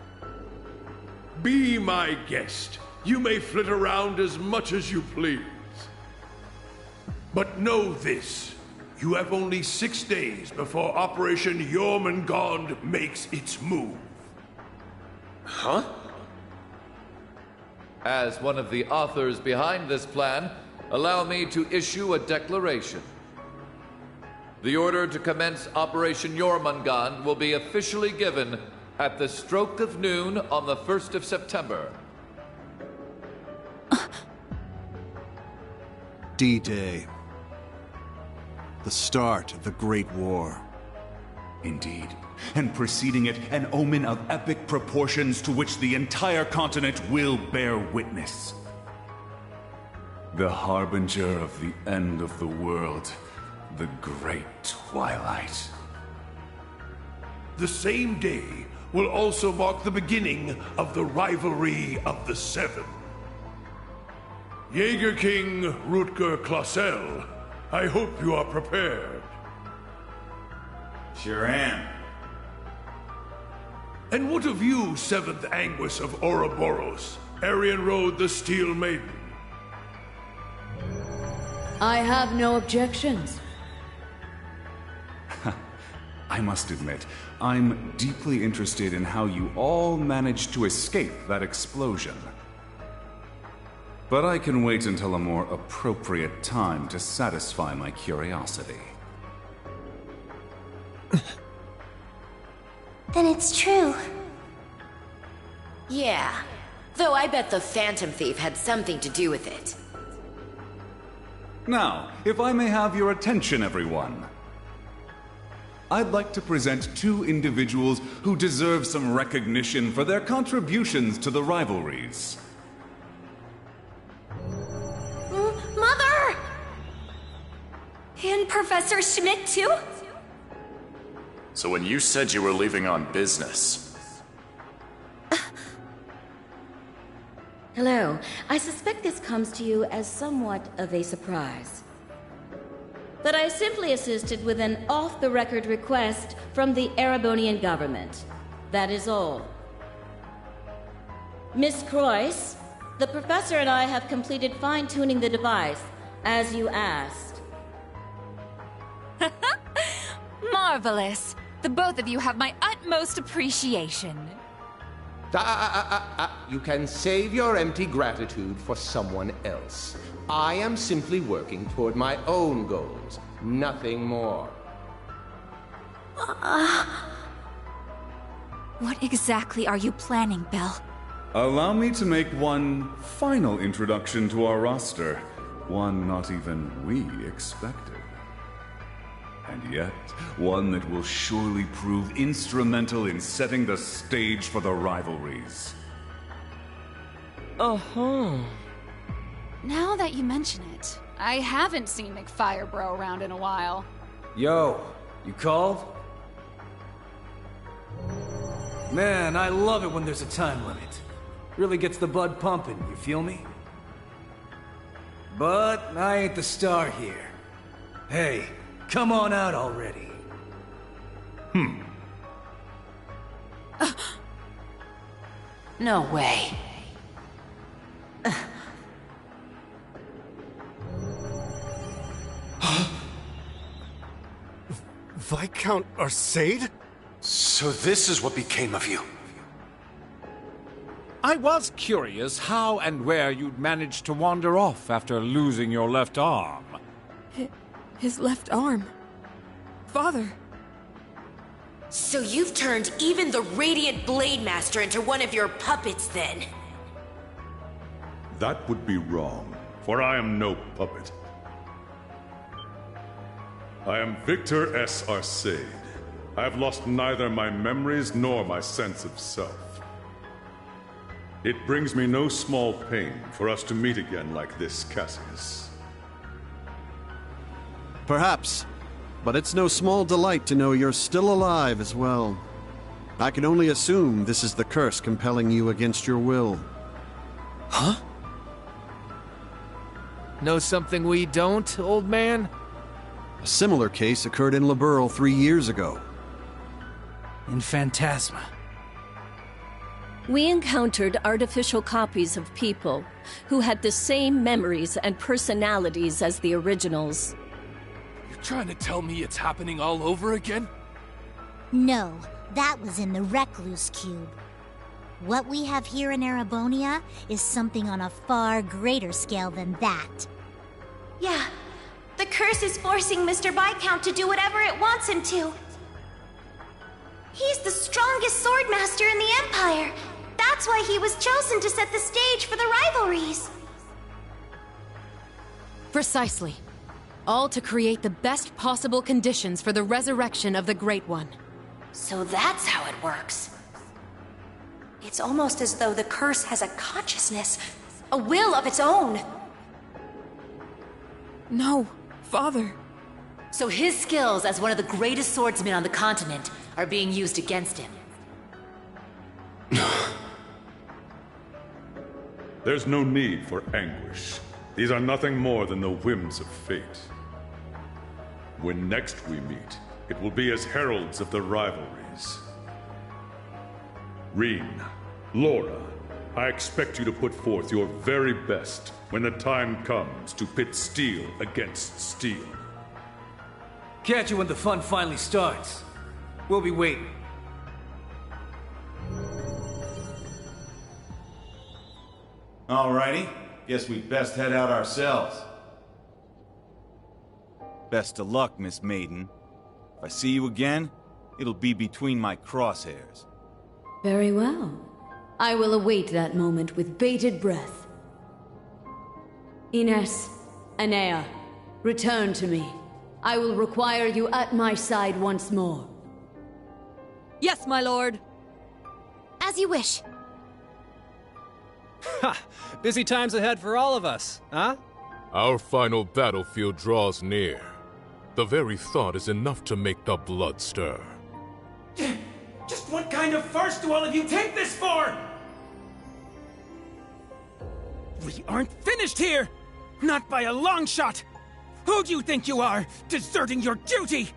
Be my guest. You may flit around as much as you please. But know this. You have only 6 days before Operation Jormungand makes its move. Huh? As one of the authors behind this plan, allow me to issue a declaration. The order to commence Operation Jormungand will be officially given at the stroke of noon on the 1st of September. D-Day. The start of the Great War. Indeed. And preceding it, an omen of epic proportions to which the entire continent will bear witness. The harbinger of the end of the world. The Great Twilight. The same day will also mark the beginning of the rivalry of the Seven. Jaeger King Rutger Clausel, I hope you are prepared. Sure am. And what of you, 7th Anguis of Ouroboros, Arian Road the Steel Maiden? I have no objections. I must admit, I'm deeply interested in how you all managed to escape that explosion. but I can wait until a more appropriate time to satisfy my curiosity. Then it's true. Yeah. Though I bet the Phantom Thief had something to do with it. Now, if I may have your attention, everyone. I'd like to present two individuals who deserve some recognition for their contributions to the rivalries. Mother! And Professor Schmidt, too? So when you said you were leaving on business... Hello. I suspect this comes to you as somewhat of a surprise. That I simply assisted with an off-the-record request from the Erebonian government. That is all. Miss Croyce, the professor and I have completed fine-tuning the device, as you asked. Marvelous. The both of you have my utmost appreciation. You can save your empty gratitude for someone else. I am simply working toward my own goals, nothing more. What exactly are you planning, Belle? Allow me to make one final introduction to our roster. One not even we expected. And yet, one that will surely prove instrumental in setting the stage for the rivalries. Uh-huh. Now that you mention it, I haven't seen McFirebro around in a while. Yo, you called? Man, I love it when there's a time limit. Really gets the blood pumping, you feel me? But I ain't the star here. Hey, come on out already. No way. Viscount Arcade? So this is what became of you. I was curious how and where you'd managed to wander off after losing your left arm. His left arm. Father. So you've turned even the Radiant Blade Master into one of your puppets, then? That would be wrong, for I am no puppet. I am Victor S. Arcade. I have lost neither my memories nor my sense of self. It brings me no small pain for us to meet again like this, Cassius. Perhaps, but it's no small delight to know you're still alive as well. I can only assume this is the curse compelling you against your will. Huh? Know something we don't, old man? A similar case occurred in Liberl 3 years ago. In Phantasma. We encountered artificial copies of people who had the same memories and personalities as the originals. You're trying to tell me it's happening all over again? No, that was in the Recluse Cube. What we have here in Erebonia is something on a far greater scale than that. Yeah. The curse is forcing Mr. Viscount to do whatever it wants him to. He's the strongest swordmaster in the Empire. That's why he was chosen to set the stage for the rivalries. Precisely. All to create the best possible conditions for the resurrection of the Great One. So that's how it works. It's almost as though the curse has a consciousness, a will of its own. No, Father. So his skills as one of the greatest swordsmen on the continent are being used against him. There's no need for anguish. These are nothing more than the whims of fate. When next we meet, it will be as heralds of the rivalries. Rean, Laura, I expect you to put forth your very best when the time comes to pit steel against steel. Catch you when the fun finally starts. We'll be waiting. Alrighty, Guess we'd best head out ourselves. Best of luck, Miss Maiden. If I see you again, it'll be between my crosshairs. Very well. I will await that moment with bated breath. Ines, Anea, return to me. I will require you at my side once more. Yes, my lord. As you wish. Ha! Busy times ahead for all of us, huh? Our final battlefield draws near. The very thought is enough to make the blood stir. Just what kind of farce do all of you take this for? We aren't finished here! Not by a long shot! Who do you think you are, deserting your duty?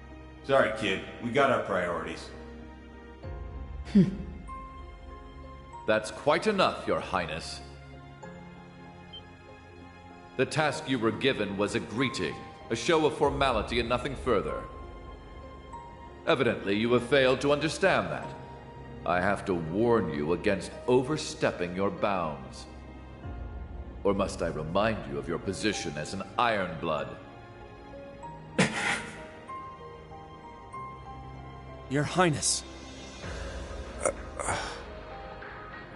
Sorry, kid. We got our priorities. That's quite enough, Your Highness. The task you were given was a greeting, a show of formality and nothing further. Evidently, you have failed to understand that. I have to warn you against overstepping your bounds. Or must I remind you of your position as an Ironblood? Your Highness.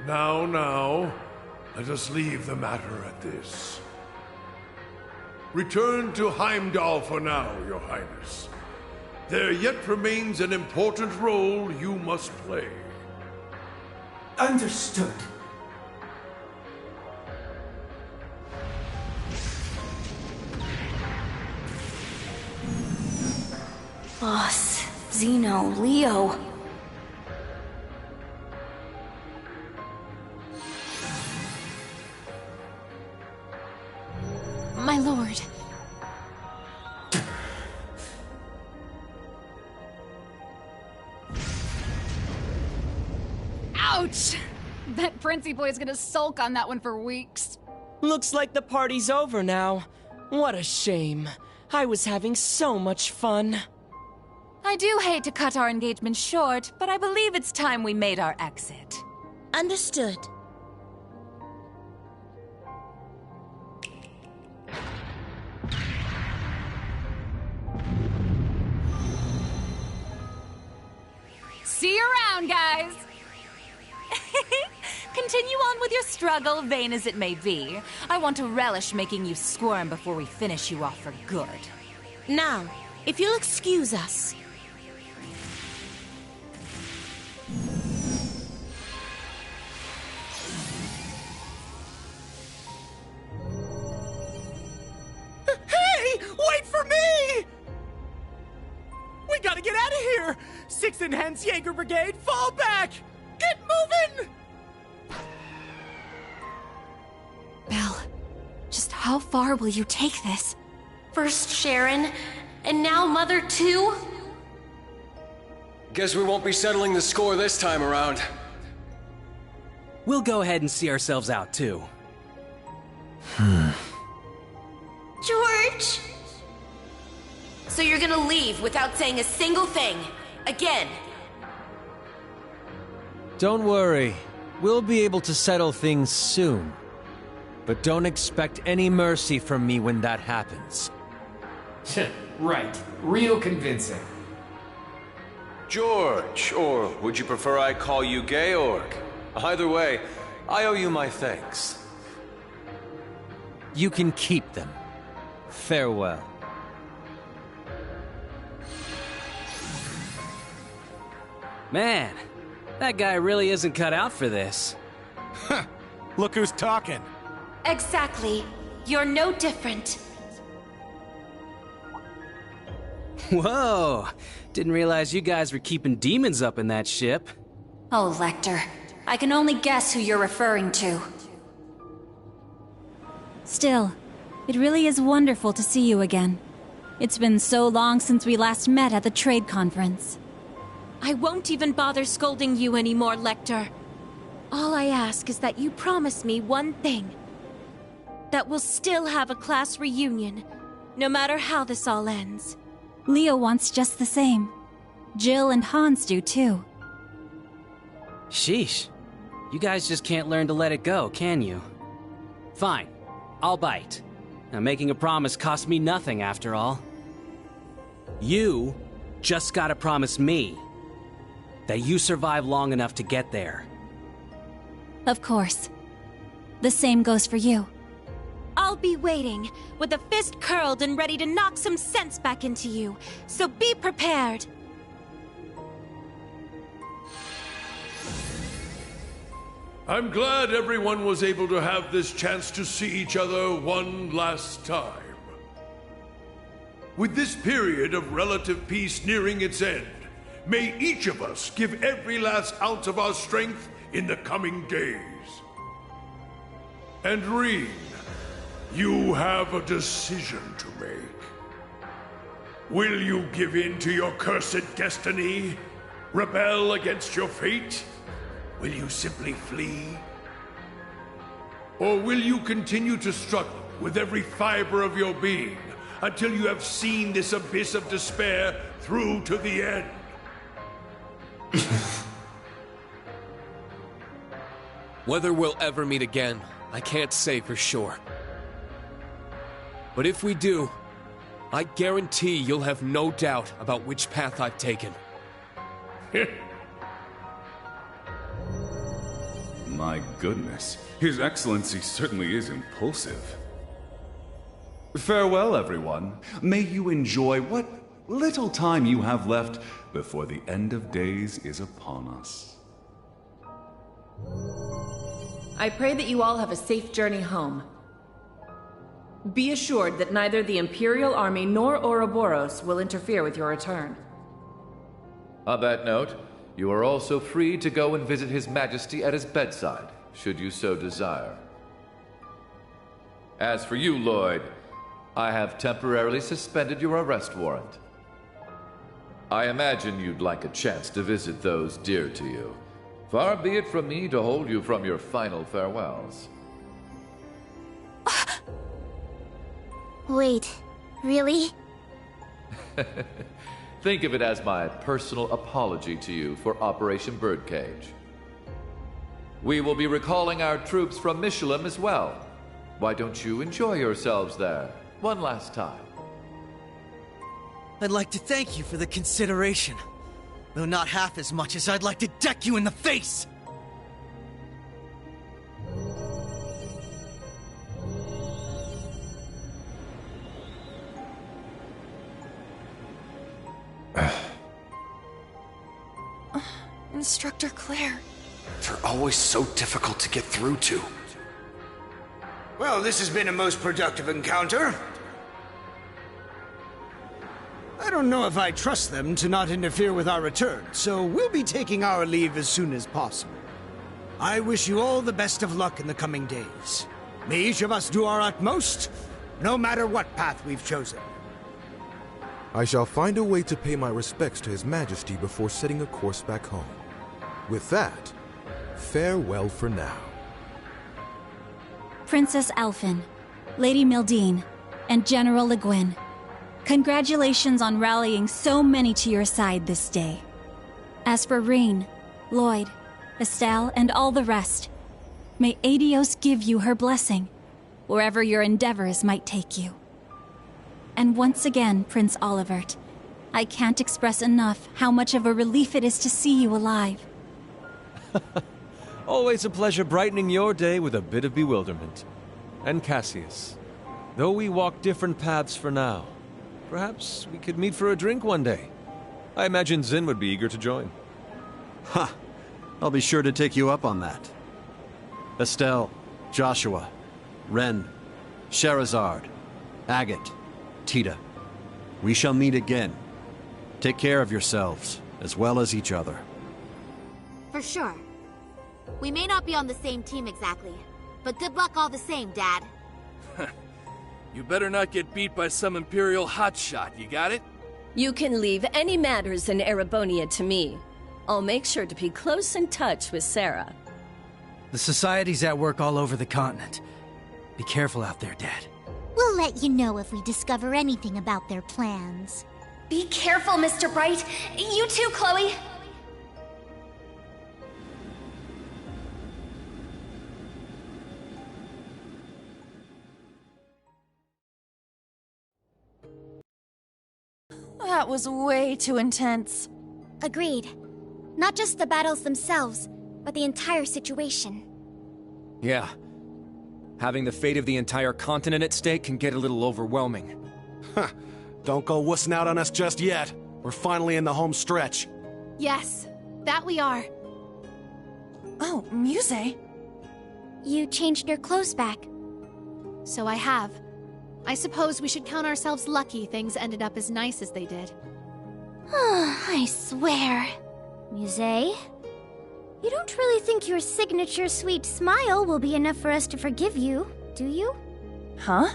Now, let us leave the matter at this. Return to Heimdall for now, Your Highness. There yet remains an important role you must play. Understood. Boss, Zeno, Leo. My lord. Ouch! Bet Princey Boy's gonna sulk on that one for weeks. Looks like the party's over now. What a shame. I was having so much fun. I do hate to cut our engagement short, but I believe it's time we made our exit. Understood. See you around, guys! Continue on with your struggle, vain as it may be. I want to relish making you squirm before we finish you off for good. Now, if you'll excuse us. Hey! Wait for me! We gotta get out of here! 6th Enhanced Jaeger Brigade, fall back! Get moving! Belle, just how far will you take this? First Sharon, and now Mother too? Guess we won't be settling the score this time around. We'll go ahead and see ourselves out too. George! So you're gonna leave without saying a single thing? Again? Don't worry. We'll be able to settle things soon. But don't expect any mercy from me when that happens. Right. Real convincing. George, or would you prefer I call you Georg? Either way, I owe you my thanks. You can keep them. Farewell. Man, that guy really isn't cut out for this. Look who's talking. Exactly. You're no different. Whoa! Didn't realize you guys were keeping demons up in that ship. Oh, Lecter. I can only guess who you're referring to. Still, it really is wonderful to see you again. It's been so long since we last met at the trade conference. I won't even bother scolding you anymore, Lecter. All I ask is that you promise me one thing. That we'll still have a class reunion, no matter how this all ends. Leo wants just the same. Jill and Hans do too. Sheesh. You guys just can't learn to let it go, can you? Fine. I'll bite. Now, making a promise costs me nothing, after all. You just gotta promise me that you survive long enough to get there. Of course. The same goes for you. I'll be waiting, with a fist curled and ready to knock some sense back into you, so be prepared. I'm glad everyone was able to have this chance to see each other one last time. With this period of relative peace nearing its end, may each of us give every last ounce of our strength in the coming days. And Rean, you have a decision to make. Will you give in to your cursed destiny? Rebel against your fate? Will you simply flee? Or will you continue to struggle with every fiber of your being until you have seen this abyss of despair through to the end? Whether we'll ever meet again, I can't say for sure. But if we do, I guarantee you'll have no doubt about which path I've taken. My goodness, His Excellency certainly is impulsive. Farewell, everyone. May you enjoy what little time you have left before the end of days is upon us. I pray that you all have a safe journey home. Be assured that neither the Imperial Army nor Ouroboros will interfere with your return. On that note, you are also free to go and visit His Majesty at his bedside, should you so desire. As for you, Lloyd, I have temporarily suspended your arrest warrant. I imagine you'd like a chance to visit those dear to you. Far be it from me to hold you from your final farewells. Wait, really? Think of it as my personal apology to you for Operation Birdcage. We will be recalling our troops from Michelin as well. Why don't you enjoy yourselves there one last time? I'd like to thank you for the consideration, though not half as much as I'd like to deck you in the face! Instructor Claire. They're always so difficult to get through to. Well, this has been a most productive encounter. I don't know if I trust them to not interfere with our return, so we'll be taking our leave as soon as possible. I wish you all the best of luck in the coming days. May each of us do our utmost, no matter what path we've chosen. I shall find a way to pay my respects to His Majesty before setting a course back home. With that, farewell for now. Princess Alphen, Lady Mildine, and General Le Guin, congratulations on rallying so many to your side this day. As for Rean, Lloyd, Estelle, and all the rest, may Aidios give you her blessing, wherever your endeavors might take you. And once again, Prince Olivert, I can't express enough how much of a relief it is to see you alive. Always a pleasure brightening your day with a bit of bewilderment. And Cassius, though we walk different paths for now, perhaps we could meet for a drink one day. I imagine Zin would be eager to join. Ha! I'll be sure to take you up on that. Estelle, Joshua, Ren, Sherazard, Agate, Tita. We shall meet again. Take care of yourselves, as well as each other. For sure. We may not be on the same team exactly, but good luck all the same, Dad. You better not get beat by some Imperial hotshot, you got it? You can leave any matters in Erebonia to me. I'll make sure to be close in touch with Sarah. The Society's at work all over the continent. Be careful out there, Dad. We'll let you know if we discover anything about their plans. Be careful, Mr. Bright. You too, Chloe. That was way too intense. Agreed. Not just the battles themselves, but the entire situation. Yeah. Having the fate of the entire continent at stake can get a little overwhelming. Huh. Don't go wussing out on us just yet. We're finally in the home stretch. Yes, that we are. Oh, Muse? You changed your clothes back. So I have. I suppose we should count ourselves lucky things ended up as nice as they did. I swear. Muse? You don't really think your signature sweet smile will be enough for us to forgive you, do you? Huh?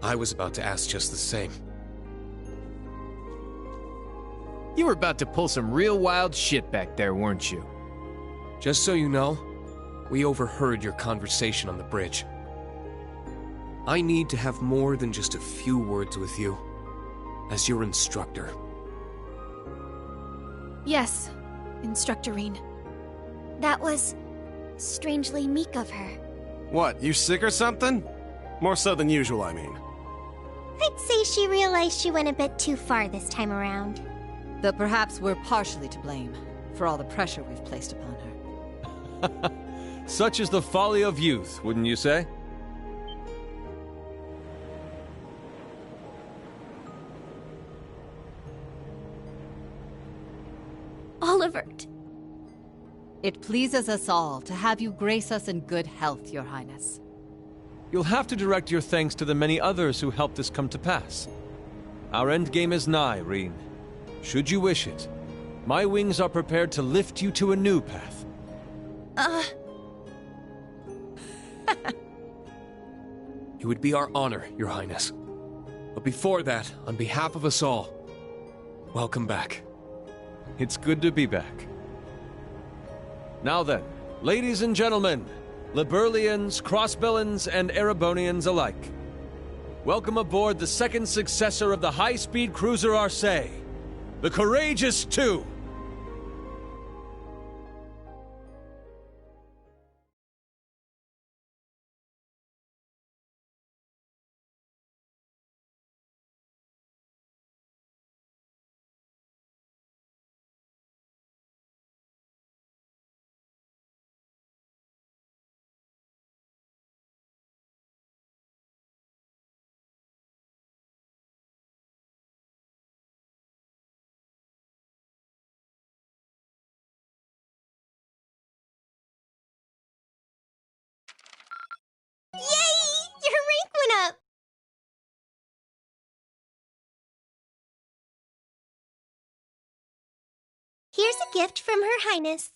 I was about to ask just the same. You were about to pull some real wild shit back there, weren't you? Just so you know, we overheard your conversation on the bridge. I need to have more than just a few words with you, as your instructor. Yes, Instructorine. That was strangely meek of her. What, you sick or something? More so than usual, I mean. I'd say she realized she went a bit too far this time around. Though perhaps we're partially to blame for all the pressure we've placed upon her. Such is the folly of youth, wouldn't you say? Olivert. It pleases us all to have you grace us in good health, Your Highness. You'll have to direct your thanks to the many others who helped this come to pass. Our endgame is nigh, Reen. Should you wish it, my wings are prepared to lift you to a new path. It would be our honor, Your Highness. But before that, on behalf of us all, welcome back. It's good to be back. Now then, ladies and gentlemen, Liberlians, Crossbellans, and Erebonians alike, welcome aboard the second successor of the high-speed cruiser Arcee, the Courageous II! Yay! Your rank went up! Here's a gift from Her Highness.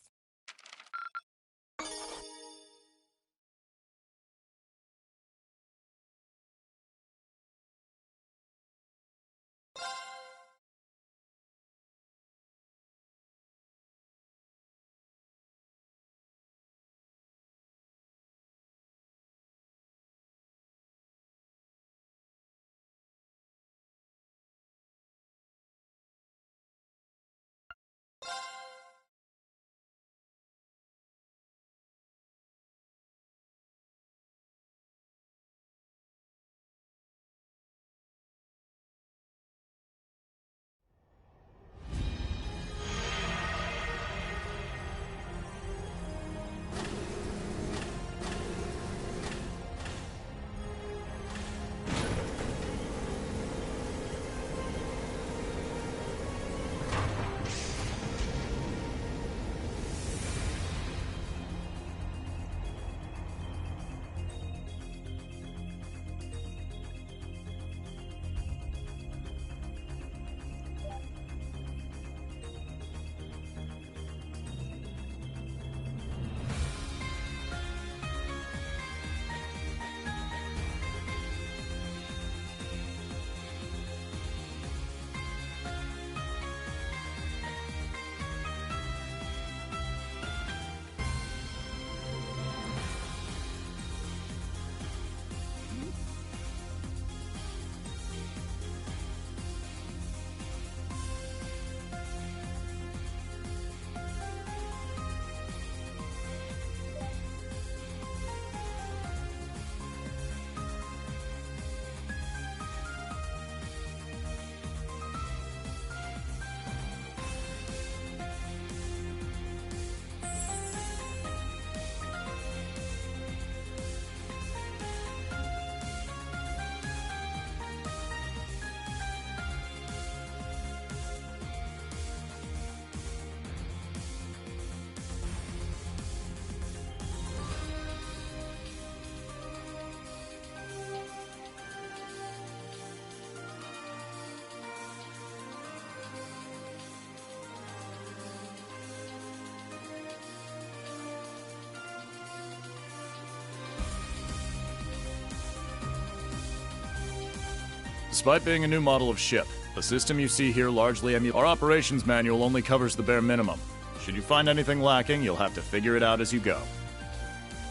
Despite being a new model of ship, the system you see here largely emulates. Our operations manual only covers the bare minimum. Should you find anything lacking, you'll have to figure it out as you go.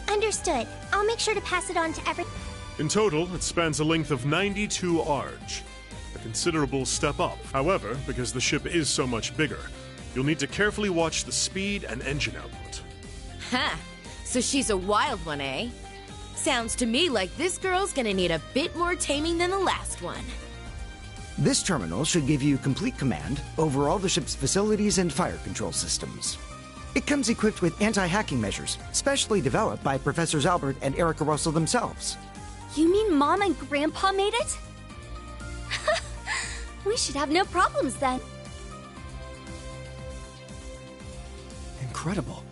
Understood. I'll make sure to pass it on to every... In total, it spans a length of 92 Arj. A considerable step up. However, because the ship is so much bigger, you'll need to carefully watch the speed and engine output. Ha! So she's a wild one, eh? Sounds to me like this girl's gonna need a bit more taming than the last one. This terminal should give you complete command over all the ship's facilities and fire control systems. It comes equipped with anti-hacking measures, specially developed by Professors Albert and Erica Russell themselves. You mean Mom and Grandpa made it? We should have no problems then. Incredible.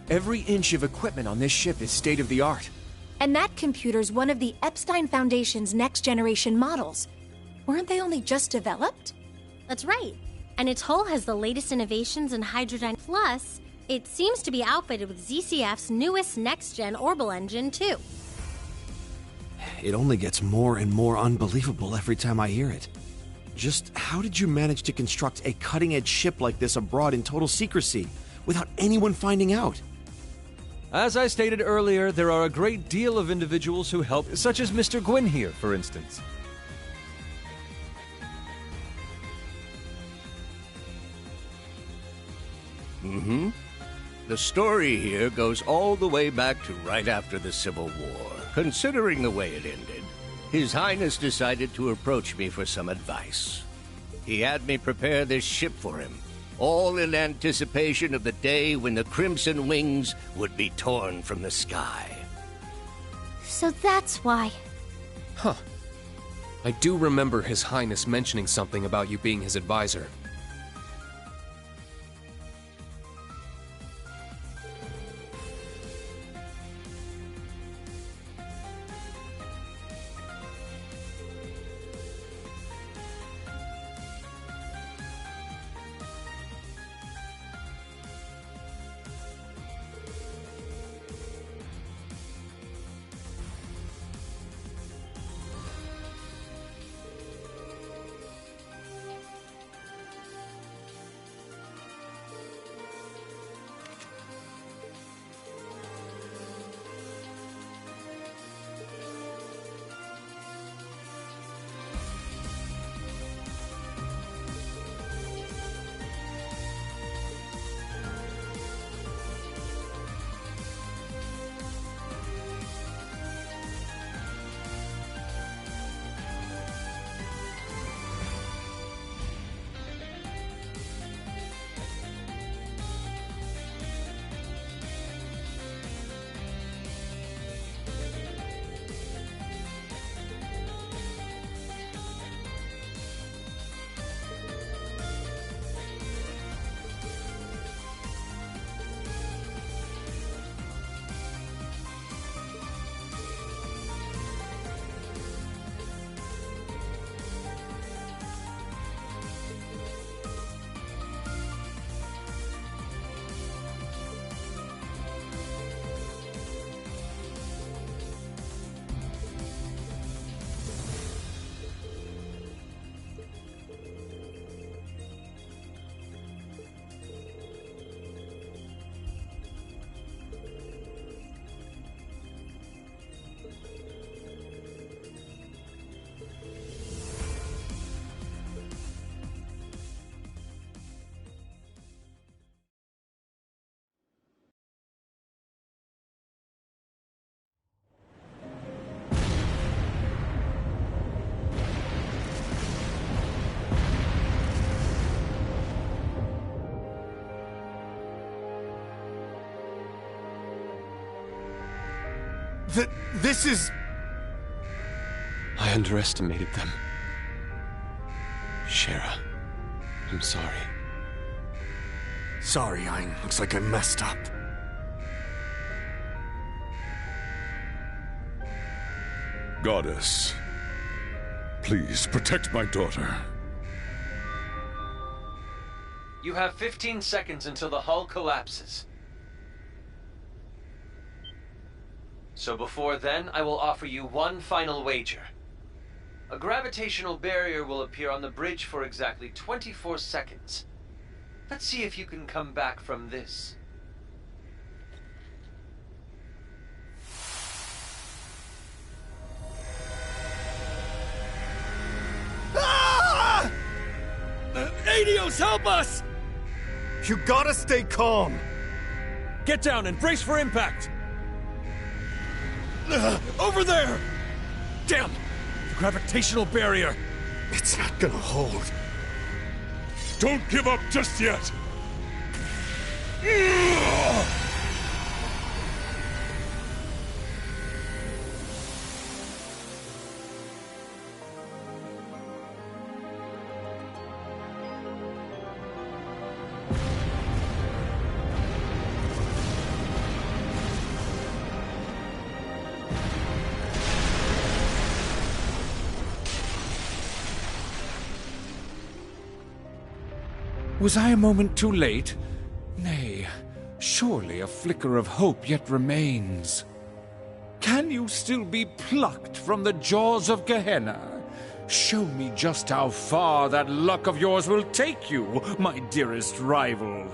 Every inch of equipment on this ship is state-of-the-art. And that computer's one of the Epstein Foundation's next-generation models. Weren't they only just developed? That's right. And its hull has the latest innovations in hydrodyne. Plus, it seems to be outfitted with ZCF's newest next-gen Orbital engine, too. It only gets more and more unbelievable every time I hear it. Just how did you manage to construct a cutting-edge ship like this abroad in total secrecy, without anyone finding out? As I stated earlier, there are a great deal of individuals who help, such as Mr. Gwyn here, for instance. Mm-hmm. The story here goes all the way back to right after the Civil War. Considering the way it ended, His Highness decided to approach me for some advice. He had me prepare this ship for him, all in anticipation of the day when the Crimson Wings would be torn from the sky. So that's why. Huh. I do remember His Highness mentioning something about you being his advisor. This is... I underestimated them. Shara, I'm sorry. Sorry, Ein. Looks like I messed up. Goddess, please protect my daughter. You have 15 seconds until the hull collapses. So before then, I will offer you one final wager. A gravitational barrier will appear on the bridge for exactly 24 seconds. Let's see if you can come back from this. Ah! Adios, help us! You gotta stay calm. Get down and brace for impact! Over there! Damn! The gravitational barrier! It's not gonna hold. Don't give up just yet! Was I a moment too late? Nay, surely a flicker of hope yet remains. Can you still be plucked from the jaws of Gehenna? Show me just how far that luck of yours will take you, my dearest rival.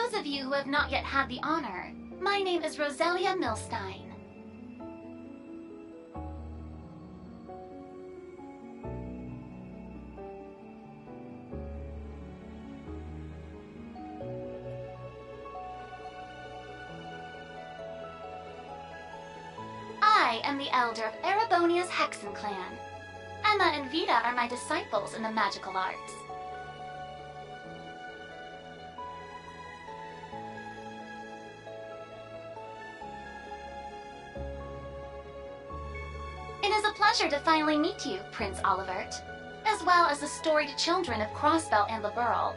those of you who have not yet had the honor, my name is Roselia Milstein. I am the elder of Erebonia's Hexen clan. Emma and Vita are my disciples in the magical arts. It is a pleasure to finally meet you, Prince Olivert, as well as the storied children of Crossbell and Liberl.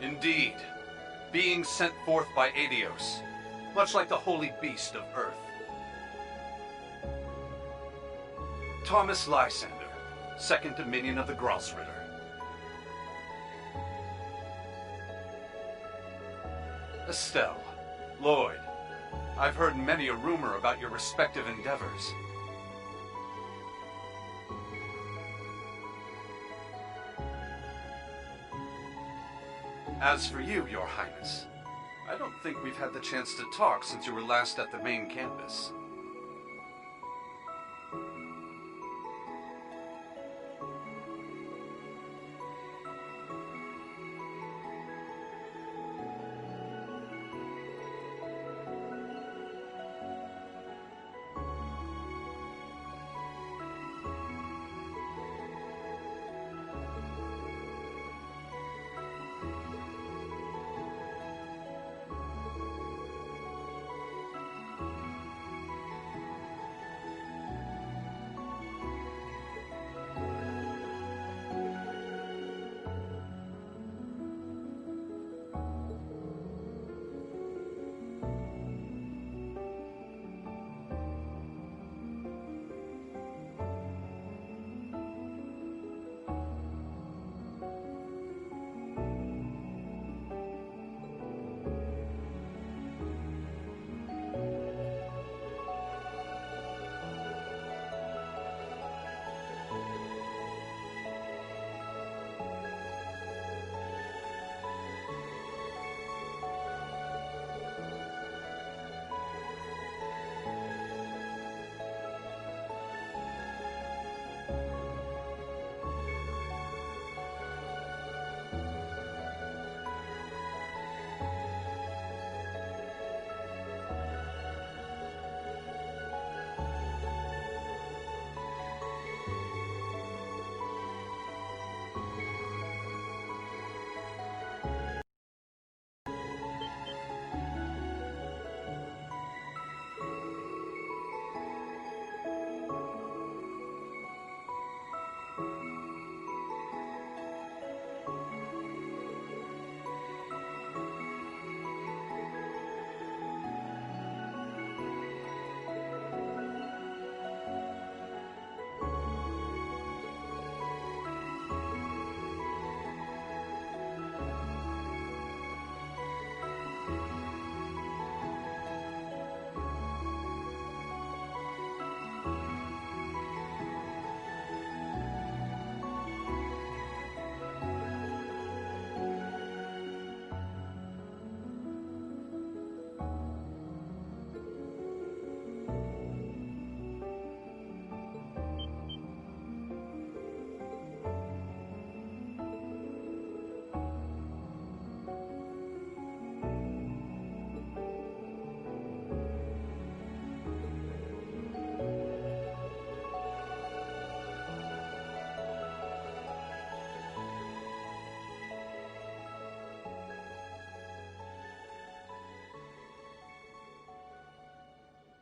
Indeed, being sent forth by Adios, much like the holy beast of Earth. Thomas Lysander, second Dominion of the Grosritter. Estelle, Lloyd, I've heard many a rumor about your respective endeavors. As for you, Your Highness, I don't think we've had the chance to talk since you were last at the main campus.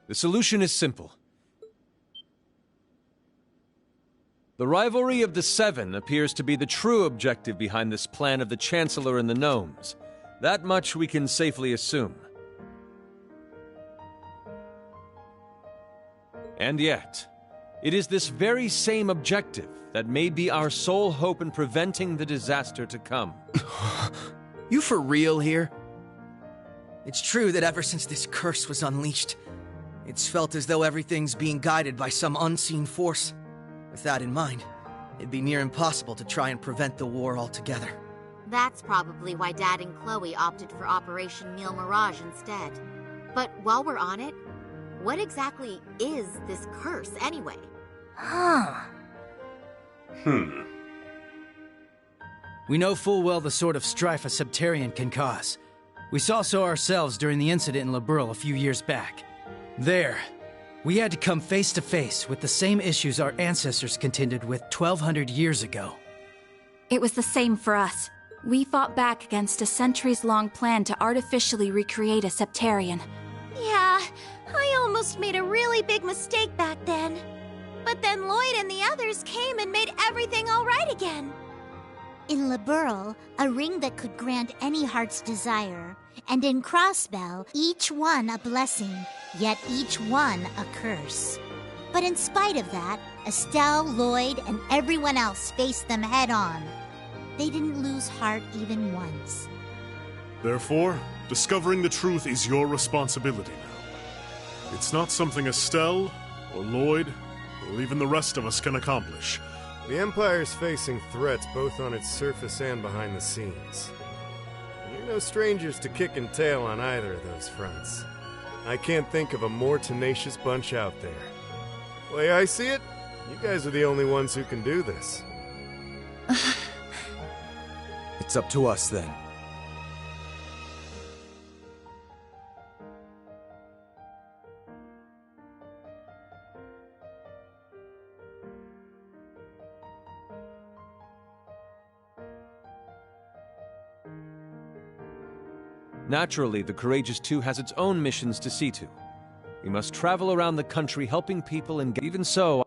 The solution is simple. The rivalry of the Seven appears to be the true objective behind this plan of the Chancellor and the Gnomes. That much we can safely assume. And yet, it is this very same objective that may be our sole hope in preventing the disaster to come. You for real here? It's true that ever since this curse was unleashed, it's felt as though everything's being guided by some unseen force. With that in mind, it'd be near impossible to try and prevent the war altogether. That's probably why Dad and Chloe opted for Operation Neil Mirage instead. But while we're on it, what exactly is this curse anyway? We know full well the sort of strife a Septarian can cause. We saw so ourselves during the incident in Liberl a few years back. There, we had to come face to face with the same issues our ancestors contended with 1,200 years ago. It was the same for us. We fought back against a centuries-long plan to artificially recreate a Septarian. Yeah, I almost made a really big mistake back then. But then Lloyd and the others came and made everything all right again. In Liberl, a ring that could grant any heart's desire, and in Crossbell, each one a blessing, yet each one a curse. But in spite of that, Estelle, Lloyd, and everyone else faced them head-on. They didn't lose heart even once. Therefore, discovering the truth is your responsibility now. It's not something Estelle, or Lloyd, or even the rest of us can accomplish. The Empire's facing threats both on its surface and behind the scenes. You're no strangers to kicking tail on either of those fronts. I can't think of a more tenacious bunch out there. The way I see it, you guys are the only ones who can do this. It's up to us then. Naturally, the Courageous Two has its own missions to see to. We must travel around the country helping people, and even so,